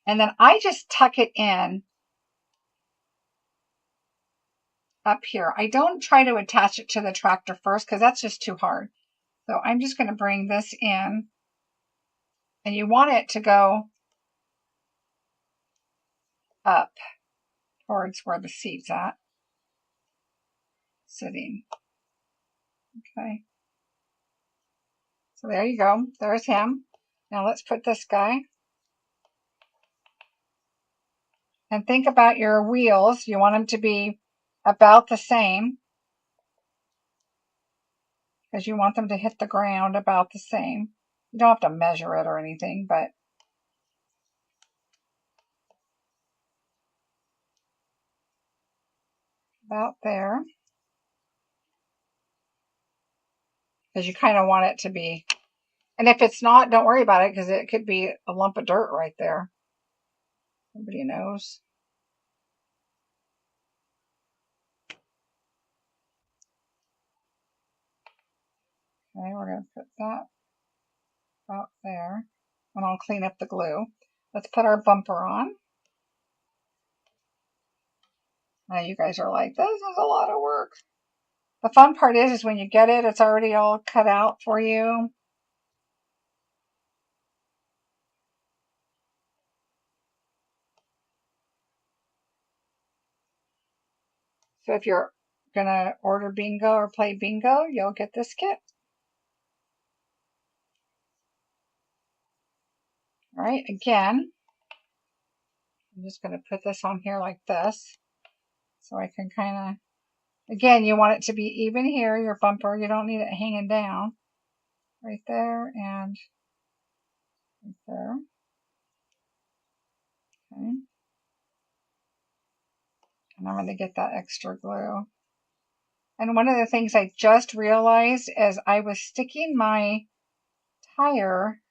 And then I just tuck it in up here. I don't try to attach it to the tractor first because that's just too hard. So I'm just going to bring this in. And you want it to go up towards where the seat's at. Sitting. Okay. So there you go. There's him. Now let's put this guy. And think about your wheels. You want them to be about the same. Because you want them to hit the ground about the same. You don't have to measure it or anything, but about there. Because you kind of want it to be. And if it's not, don't worry about it because it could be a lump of dirt right there. Nobody knows. Okay, we're going to put that out there. And I'll clean up the glue. Let's put our bumper on. Now you guys are like, this is a lot of work. The fun part is when you get it, it's already all cut out for you. So if you're going to order bingo or play bingo, you'll get this kit. All right, again, I'm just going to put this on here like this so I can kind of, again, you want it to be even here, your bumper. You don't need it hanging down. Right there and right there. Okay. And I'm going to get that extra glue. And one of the things I just realized is I was sticking my tire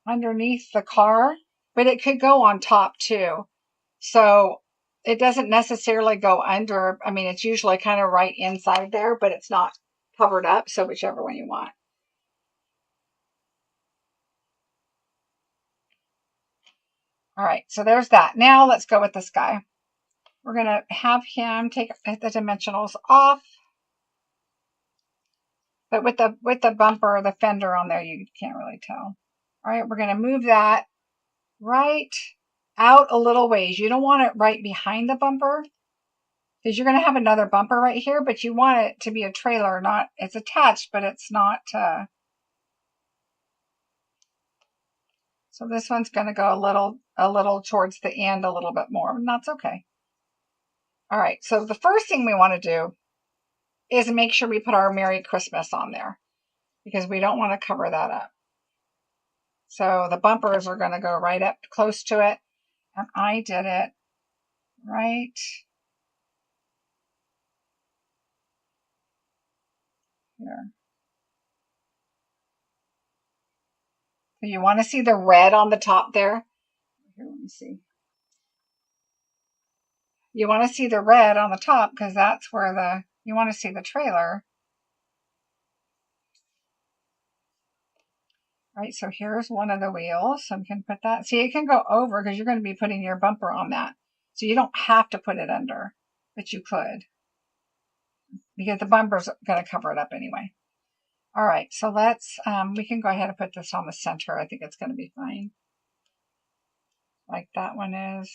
underneath the car, but it could go on top too. So it doesn't necessarily go under. I mean, it's usually kind of right inside there, but it's not covered up. So whichever one you want. All right, so there's that. Now let's go with this guy. We're going to have him take the dimensionals off. But with the bumper or the fender on there, you can't really tell. All right, we're going to move that right out a little ways. You don't want it right behind the bumper because you're going to have another bumper right here, but you want it to be a trailer, not, it's attached, but it's not, so this one's going to go a little towards the end a little bit more, and that's okay. All right, so the first thing we want to do is make sure we put our Merry Christmas on there because we don't want to cover that up. So the bumpers are going to go right up close to it. And I did it right here. So you want to see the red on the top there? Here, let me see. You want to see the red on the top because that's where you want to see the trailer. All right, so here's one of the wheels. So we can put that. See, it can go over because you're going to be putting your bumper on that. So you don't have to put it under, but you could because the bumper's going to cover it up anyway. All right, so let's, we can go ahead and put this on the center. I think it's going to be fine. Like that one is.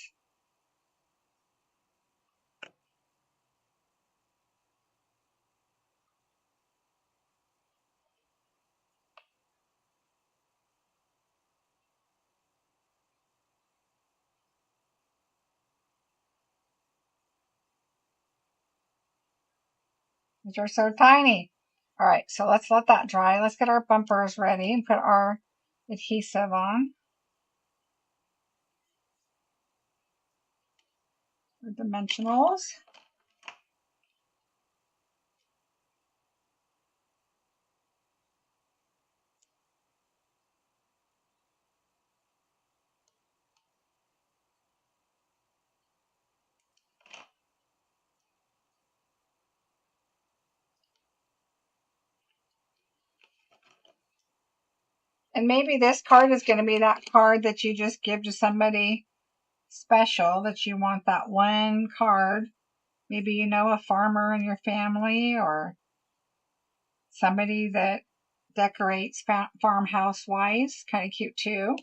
These are so tiny. All right, so let's let that dry. Let's get our bumpers ready and put our adhesive on. Our dimensionals. And maybe this card is going to be that card that you just give to somebody special, that you want that one card. Maybe you know a farmer in your family or somebody that decorates farmhouse wise. Kind of cute too.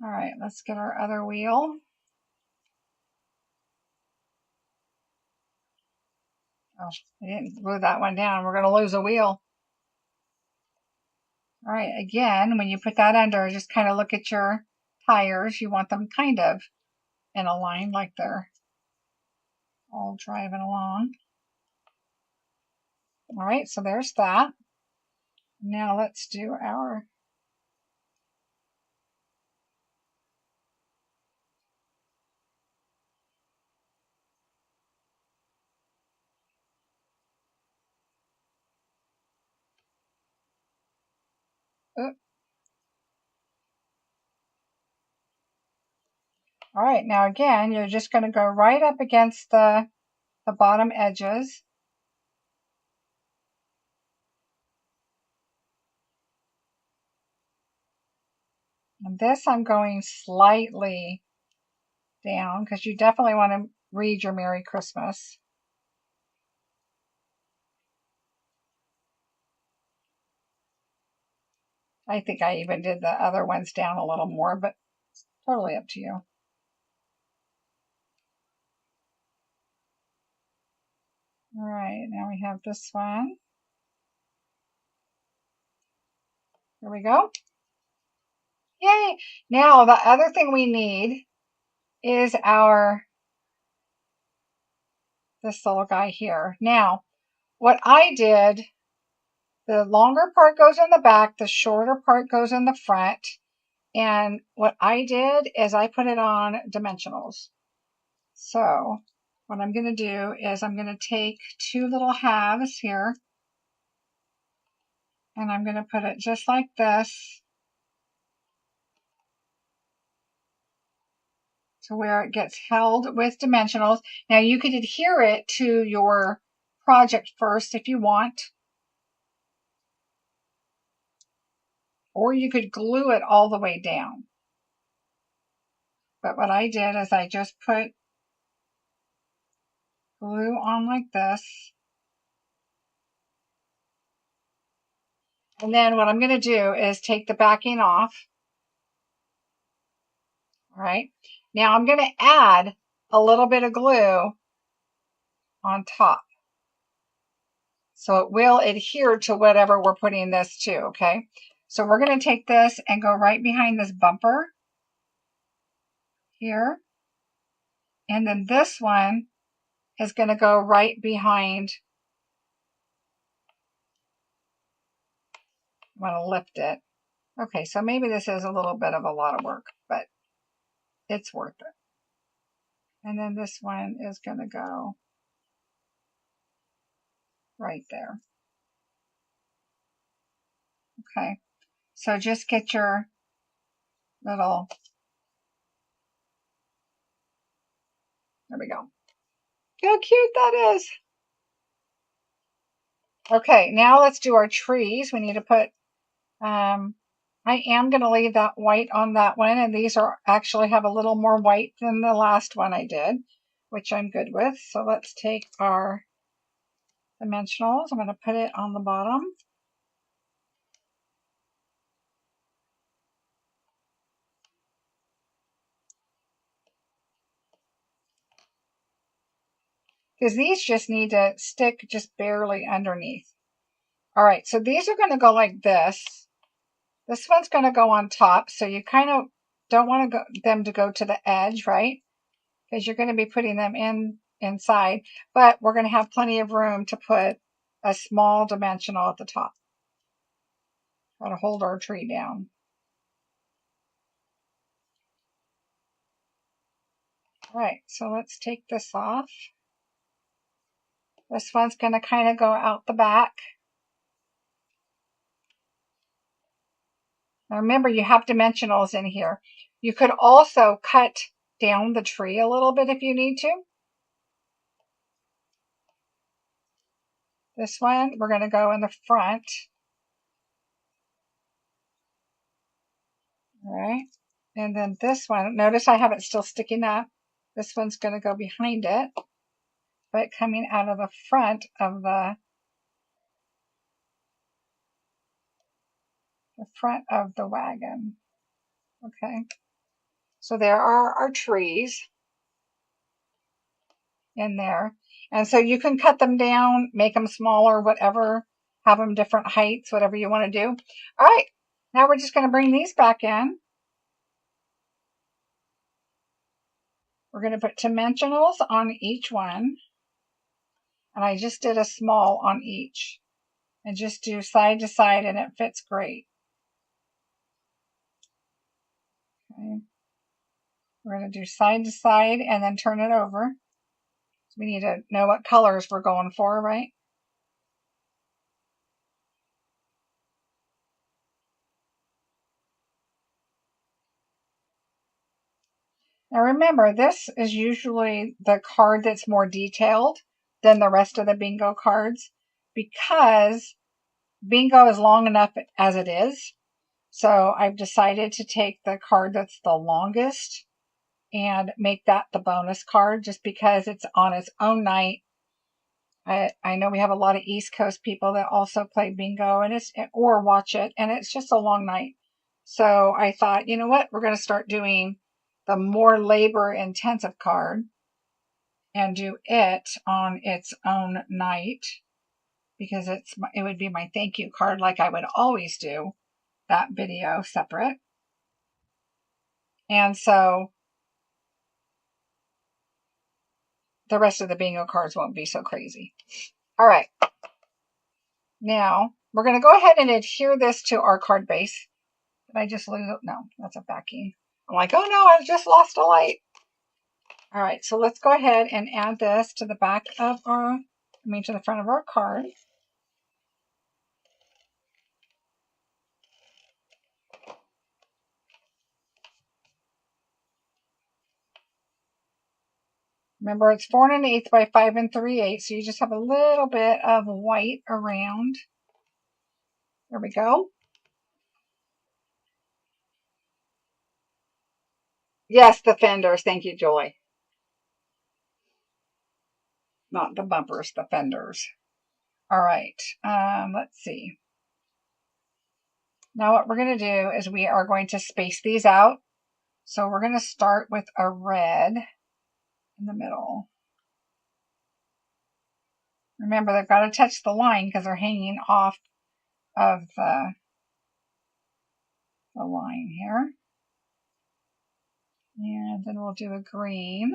All right, let's get our other wheel. Oh, I didn't glue that one down. We're going to lose a wheel. All right, again, when you put that under, just kind of look at your tires. You want them kind of in a line like they're all driving along. All right, so there's that. Now let's do our All right, now again, you're just going to go right up against the bottom edges. And this I'm going slightly down because you definitely want to read your Merry Christmas. I think I even did the other ones down a little more, but totally up to you. All right, now we have this one. Here we go. Yay! Now the other thing we need is this little guy here. Now, what I did, the longer part goes in the back, the shorter part goes in the front. And what I did is I put it on dimensionals. So what I'm going to do is I'm going to take two little halves here, and I'm going to put it just like this to where it gets held with dimensionals. Now you could adhere it to your project first if you want, or you could glue it all the way down. But what I did is I just put glue on like this. And then what I'm going to do is take the backing off. All right. Now I'm going to add a little bit of glue on top. So it will adhere to whatever we're putting this to, okay? So we're going to take this and go right behind this bumper here. And then this one is going to go right behind. I'm going to lift it. Okay, so maybe this is a little bit of a lot of work, but it's worth it. And then this one is going to go right there. Okay, so just get your little, there we go. How cute that is. Okay, now let's do our trees. We need to put, I am going to leave that white on that one, and these are actually have a little more white than the last one I did, which I'm good with. So let's take our dimensionals. I'm going to put it on the bottom. Because these just need to stick just barely underneath. All right, so these are going to go like this. This one's going to go on top, so you kind of don't want them to go to the edge, right? Because you're going to be putting them inside, but we're going to have plenty of room to put a small dimensional at the top. Try to hold our tree down. All right, so let's take this off. This one's going to kind of go out the back. Now remember, you have dimensionals in here. You could also cut down the tree a little bit if you need to. This one, we're going to go in the front. All right. And then this one, notice I have it still sticking up. This one's going to go behind it, but coming out of the front of the wagon. Okay. So there are our trees in there. And so you can cut them down, make them smaller, whatever, have them different heights, whatever you want to do. All right. Now we're just going to bring these back in. We're going to put dimensionals on each one. And I just did a small on each. And just do side to side, and it fits great. Okay. We're going to do side to side and then turn it over. So we need to know what colors we're going for, right? Now remember, this is usually the card that's more detailed than the rest of the bingo cards because bingo is long enough as it is. So I've decided to take the card that's the longest and make that the bonus card just because it's on its own night. I know we have a lot of East Coast people that also play bingo or watch it, and it's just a long night. So I thought, you know what, we're going to start doing the more labor intensive card and do it on its own night because it would be my thank you card like I would always do that video separate. And so the rest of the bingo cards won't be so crazy. All right. Now we're going to go ahead and adhere this to our card base. Did I just lose it? No, that's a backing. I'm like, oh no, I just lost a light. All right, so let's go ahead and add this to the back of to the front of our card. Remember, it's 4 1/8 by 5 3/8, so you just have a little bit of white around. There we go. Yes, the fenders. Thank you, Joy. Not the bumpers, the fenders. All right, let's see. Now what we're going to do is we are going to space these out. So we're going to start with a red in the middle. Remember, they've got to touch the line because they're hanging off of the line here. And then we'll do a green.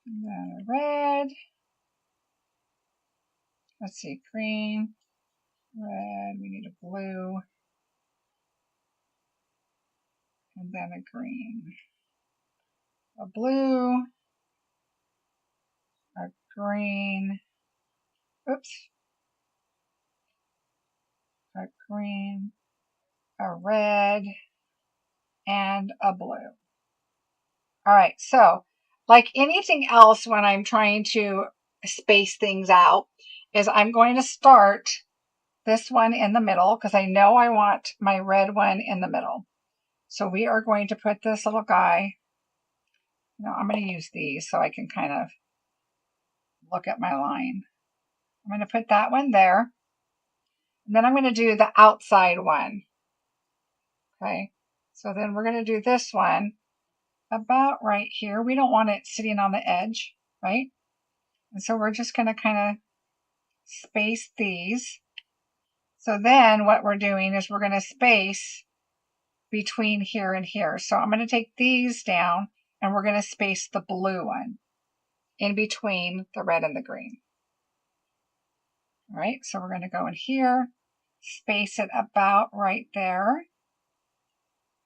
And then a red. Let's see, green, red, we need a blue, and then a green. A blue, a green, oops, a green, a red, and a blue. All right, so like anything else when I'm trying to space things out is I'm going to start this one in the middle because I know I want my red one in the middle. So we are going to put this little guy, I'm going to use these so I can kind of look at my line. I'm going to put that one there. And then I'm going to do the outside one. Okay, so then we're going to do this one about right here. We don't want it sitting on the edge, right? And so we're just going to kind of space these. So then what we're doing is we're going to space between here and here. So I'm going to take these down and we're going to space the blue one in between the red and the green. All right, so we're going to go in here, space it about right there.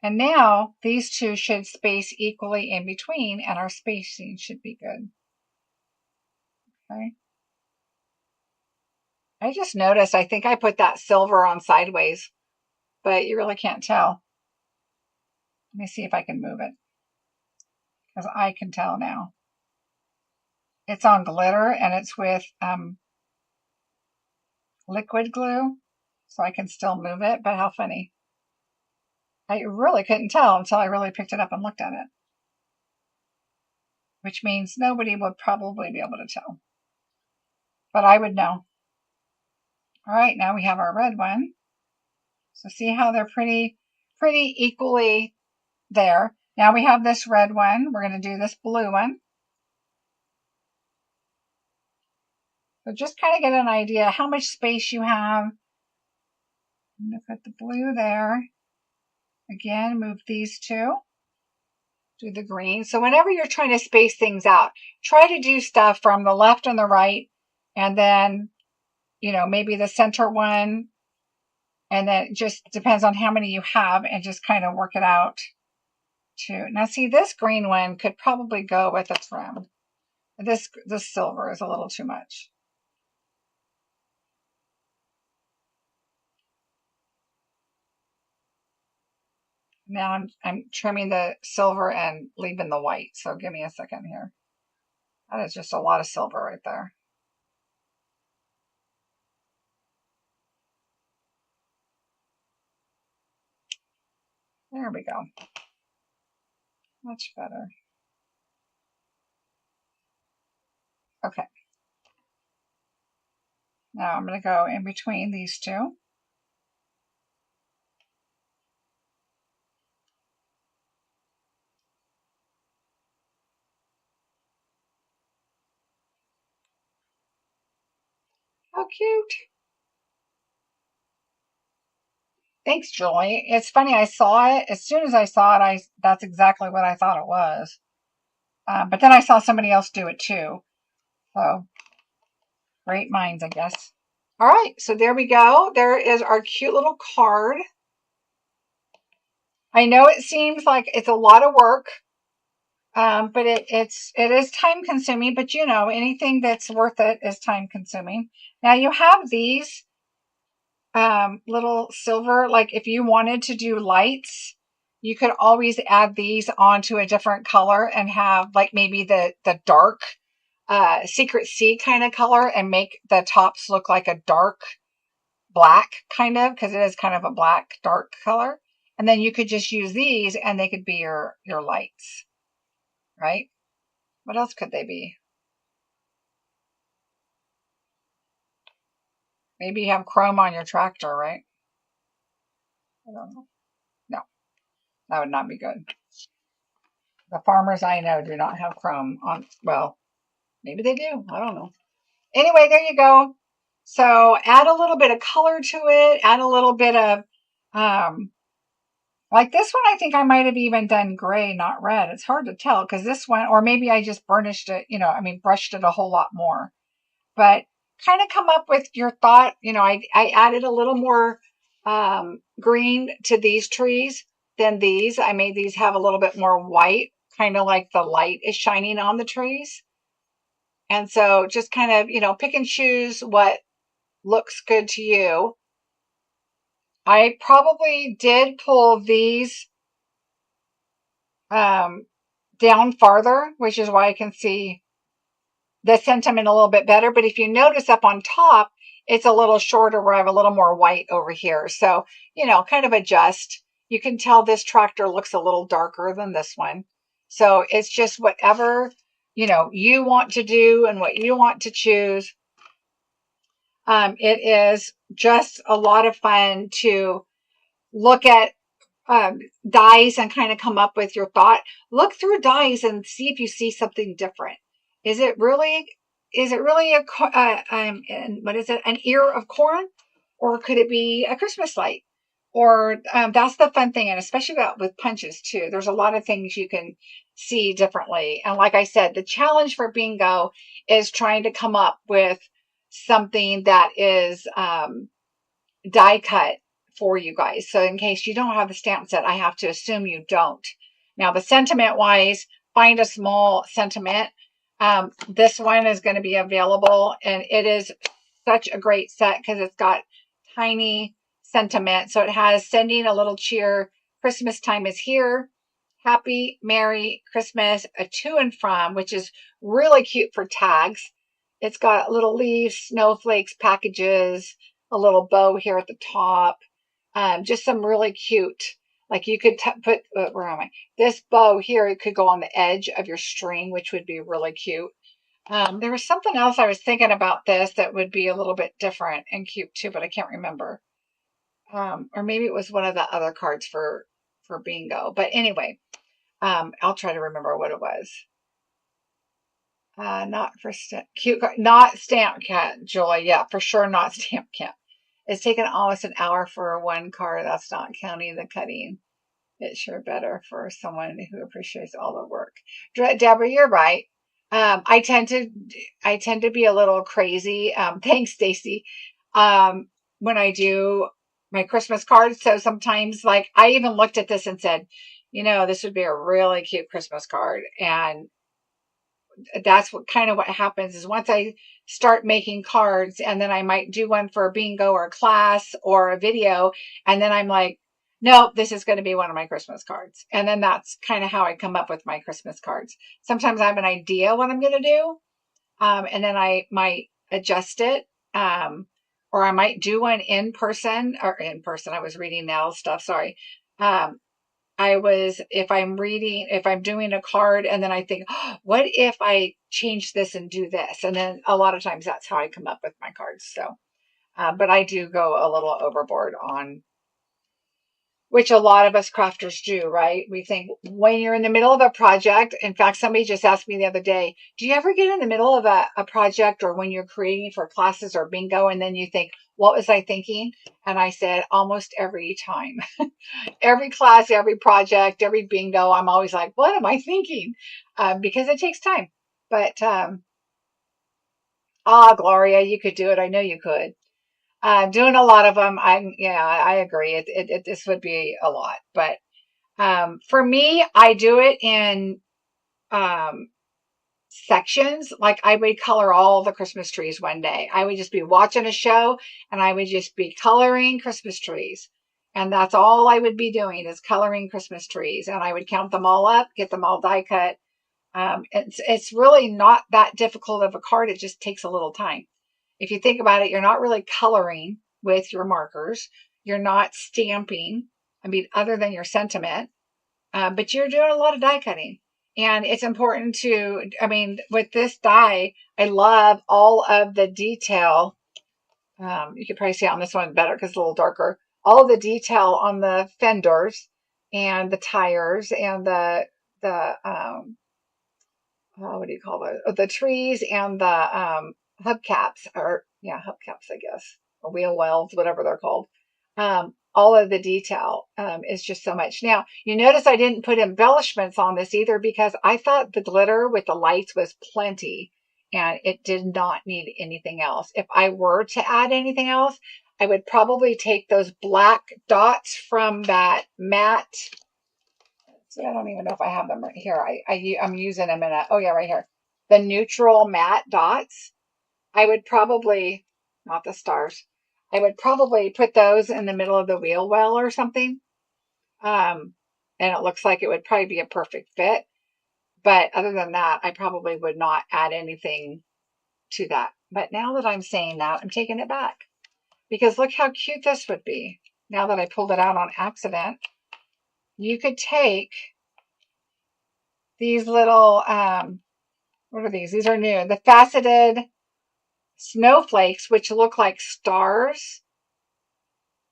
And now these two should space equally in between and our spacing should be good. Okay. I just noticed, I think I put that silver on sideways, but you really can't tell. Let me see if I can move it because I can tell now. It's on glitter and it's with liquid glue, so I can still move it, but how funny. I really couldn't tell until I really picked it up and looked at it. Which means nobody would probably be able to tell. But I would know. All right, now we have our red one. So see how they're pretty equally there. Now we have this red one. We're going to do this blue one. So just kind of get an idea how much space you have. I'm going to put the blue there. Again, move these two. Do the green. So whenever you're trying to space things out, try to do stuff from the left and the right, and then, maybe the center one, and then it just depends on how many you have, and just kind of work it out too. Now see, this green one could probably go with a trim. This silver is a little too much. Now I'm trimming the silver and leaving the white. So give me a second here. That is just a lot of silver right there. There we go. Much better. Okay. Now I'm going to go in between these two. How cute. Thanks, Julie. It's funny, I saw it. As soon as I saw it, that's exactly what I thought it was. But then I saw somebody else do it too. So, great minds, I guess. All right, so there we go. There is our cute little card. I know it seems like it's a lot of work, but it is time consuming. But you know, anything that's worth it is time consuming. Now you have these little silver, like if you wanted to do lights, you could always add these onto a different color and have like maybe the dark secret sea kind of color and make the tops look like a dark black kind of, because it is kind of a black dark color. And then you could just use these and they could be your lights, right? What else could they be? Maybe you have chrome on your tractor, right? I don't know. No, that would not be good. The farmers I know do not have chrome on. Well, maybe they do. I don't know. Anyway, there you go. So add a little bit of color to it. Add a little bit of, like this one, I think I might have even done gray, not red. It's hard to tell because this one, or maybe I just burnished it, brushed it a whole lot more. But kind of come up with your thought. I added a little more green to these trees than these. I made these have a little bit more white, kind of like the light is shining on the trees. And so just kind of, pick and choose what looks good to you. I probably did pull these down farther, which is why I can see the sentiment a little bit better. But if you notice up on top, it's a little shorter where I have a little more white over here. So, kind of adjust. You can tell this tractor looks a little darker than this one. So it's just whatever, you want to do and what you want to choose. It is just a lot of fun to look at dies and kind of come up with your thought. Look through dies and see if you see something different. Is it really an ear of corn, or could it be a Christmas light? Or that's the fun thing, and especially with punches too. There's a lot of things you can see differently. And like I said, the challenge for bingo is trying to come up with something that is die cut for you guys. So in case you don't have the stamp set, I have to assume you don't. Now the sentiment wise, find a small sentiment. This one is going to be available, and it is such a great set because it's got tiny sentiment. So it has sending a little cheer. Christmas time is here. Happy, Merry Christmas, a to and from, which is really cute for tags. It's got little leaves, snowflakes, packages, a little bow here at the top. Just some really cute, like you could put, where am I? This bow here, it could go on the edge of your string, which would be really cute. There was something else I was thinking about this that would be a little bit different and cute too, but I can't remember. Or maybe it was one of the other cards for bingo. But anyway, I'll try to remember what it was. Not for cute card, not stamp cat, Joy. Yeah, for sure, not stamp cat. It's taken almost an hour for one card. That's not counting the cutting. It's sure better for someone who appreciates all the work. Deborah, you're right. I tend to be a little crazy. Thanks, Stacy. When I do my Christmas cards, so sometimes, like, I even looked at this and said, this would be a really cute Christmas card, and that's what happens is once I start making cards, and then I might do one for a bingo or a class or a video, and then I'm like, no, this is going to be one of my Christmas cards. And then that's kind of how I come up with my Christmas cards. Sometimes I have an idea what I'm going to do. And then I might adjust it. Or I might do one in person. I was reading Nell's stuff. Sorry. If I'm doing a card and then I think, oh, what if I change this and do this? And then a lot of times that's how I come up with my cards. So, but I do go a little overboard on, which a lot of us crafters do, right? We think when you're in the middle of a project, in fact, somebody just asked me the other day, do you ever get in the middle of a project or when you're creating for classes or bingo and then you think, what was I thinking? And I said, almost every time. Every class, every project, every bingo, I'm always like, what am I thinking? Because it takes time. But, Gloria, you could do it. I know you could. Doing a lot of them. I agree. This would be a lot, but, for me, I do it in, sections. Like I would color all the Christmas trees one day. I would just be watching a show and I would just be coloring Christmas trees. And that's all I would be doing is coloring Christmas trees. And I would count them all up, get them all die cut. It's really not that difficult of a card. It just takes a little time. If you think about it, you're not really coloring with your markers. You're not stamping. I mean, other than your sentiment, but you're doing a lot of die cutting. And it's important with this die, I love all of the detail. You could probably see it on this one better because it's a little darker. All of the detail on the fenders and the tires and what do you call those? The trees and the hubcaps, hubcaps, I guess, or wheel wells, whatever they're called. All of the detail is just so much. Now, you notice I didn't put embellishments on this either because I thought the glitter with the lights was plenty and it did not need anything else. If I were to add anything else, I would probably take those black dots from that matte. See, I don't even know if I have them right here. I'm using them right here. The neutral matte dots. I would probably, not the stars. I would probably put those in the middle of the wheel well or something. And it looks like it would probably be a perfect fit. But other than that, I probably would not add anything to that. But now that I'm saying that, I'm taking it back. Because look how cute this would be. Now that I pulled it out on accident, you could take these little, what are these? These are new. The faceted snowflakes, which look like stars.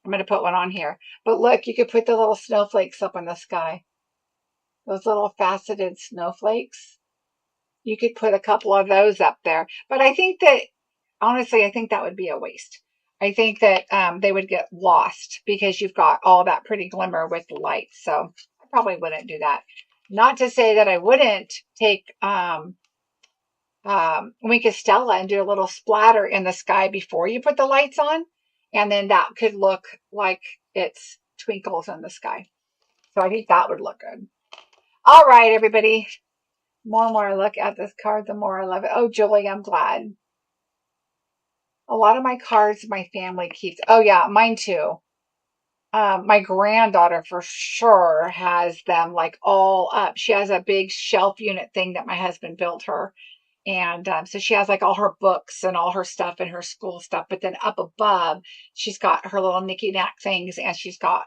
I'm going to put one on here. But look, you could put the little snowflakes up in the sky. Those little faceted snowflakes. You could put a couple of those up there. But I think that, honestly, I think that would be a waste. I think that they would get lost because you've got all that pretty glimmer with the lights. So I probably wouldn't do that. Not to say that I wouldn't take Wink Stella and do a little splatter in the sky before you put the lights on. And then that could look like it's twinkles in the sky. So I think that would look good. All right, everybody. More and more I look at this card, the more I love it. Oh, Julie, I'm glad. A lot of my cards my family keeps. Oh, yeah, mine too. My granddaughter for sure has them like all up. She has a big shelf unit thing that my husband built her. And so she has like all her books and all her stuff and her school stuff. But then up above, she's got her little knicky-knack things and she's got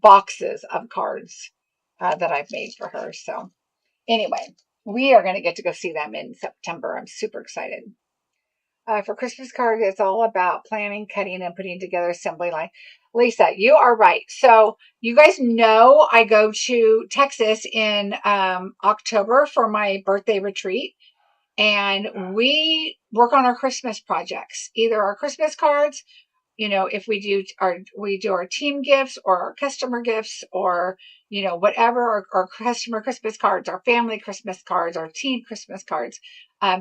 boxes of cards that I've made for her. So anyway, we are going to get to go see them in September. I'm super excited. For Christmas cards, it's all about planning, cutting, and putting together assembly line. Lisa, you are right. So you guys know I go to Texas in October for my birthday retreat. And we work on our Christmas projects, either our Christmas cards, if we do our team gifts or our customer gifts or, whatever, our customer Christmas cards, our family Christmas cards, our team Christmas cards.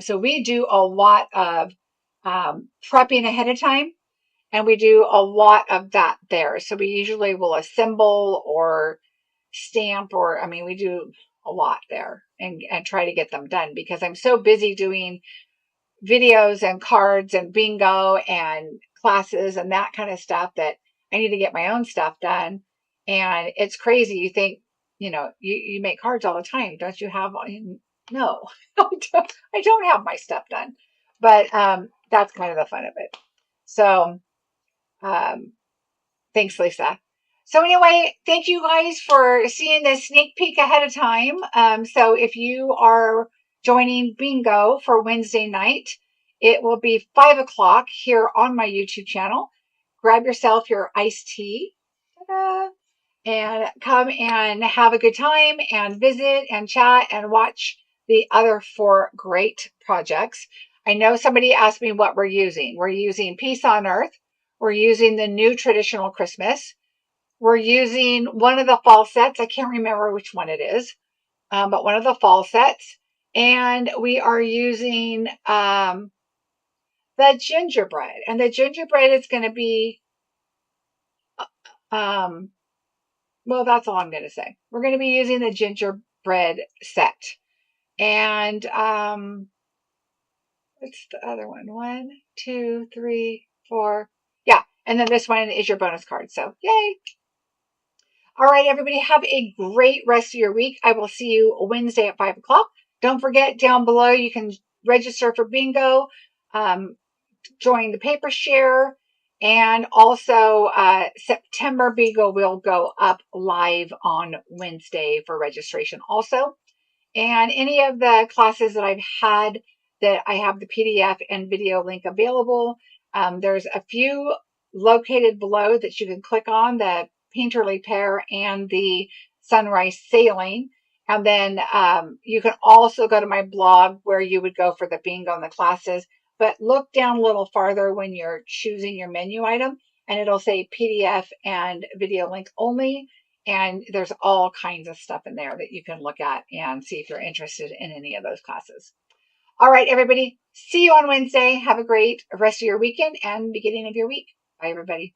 So we do a lot of prepping ahead of time, and we do a lot of that there. So we usually will assemble or stamp we do a lot there and try to get them done because I'm so busy doing videos and cards and bingo and classes and that kind of stuff that I need to get my own stuff done. And it's crazy. You think, you make cards all the time. Don't you have, no, I don't have my stuff done, but, that's kind of the fun of it. So, um, thanks, Lisa. So anyway, thank you guys for seeing this sneak peek ahead of time. So if you are joining bingo for Wednesday night, it will be 5 o'clock here on my YouTube channel. Grab yourself your iced tea. Ta-da! And come and have a good time and visit and chat and watch the other 4 great projects. I know somebody asked me what we're using. We're using Peace on Earth. We're using the new traditional Christmas. We're using one of the fall sets. I can't remember which one it is, but one of the fall sets. And we are using the gingerbread. And the gingerbread is going to be well, that's all I'm going to say. We're going to be using the gingerbread set. And what's the other one? 1, 2, 3, 4. Yeah. And then this one is your bonus card. So yay. All right, everybody, have a great rest of your week. I will see you Wednesday at 5 o'clock. Don't forget, down below, you can register for bingo, join the paper share, and also September bingo will go up live on Wednesday for registration also. And any of the classes that I've had that I have the PDF and video link available, there's a few located below that you can click on, the painterly pear and the sunrise sailing. And then you can also go to my blog where you would go for the bingo and the classes. But look down a little farther when you're choosing your menu item, and it'll say PDF and video link only. And there's all kinds of stuff in there that you can look at and see if you're interested in any of those classes. All right, everybody. See you on Wednesday. Have a great rest of your weekend and beginning of your week. Bye, everybody.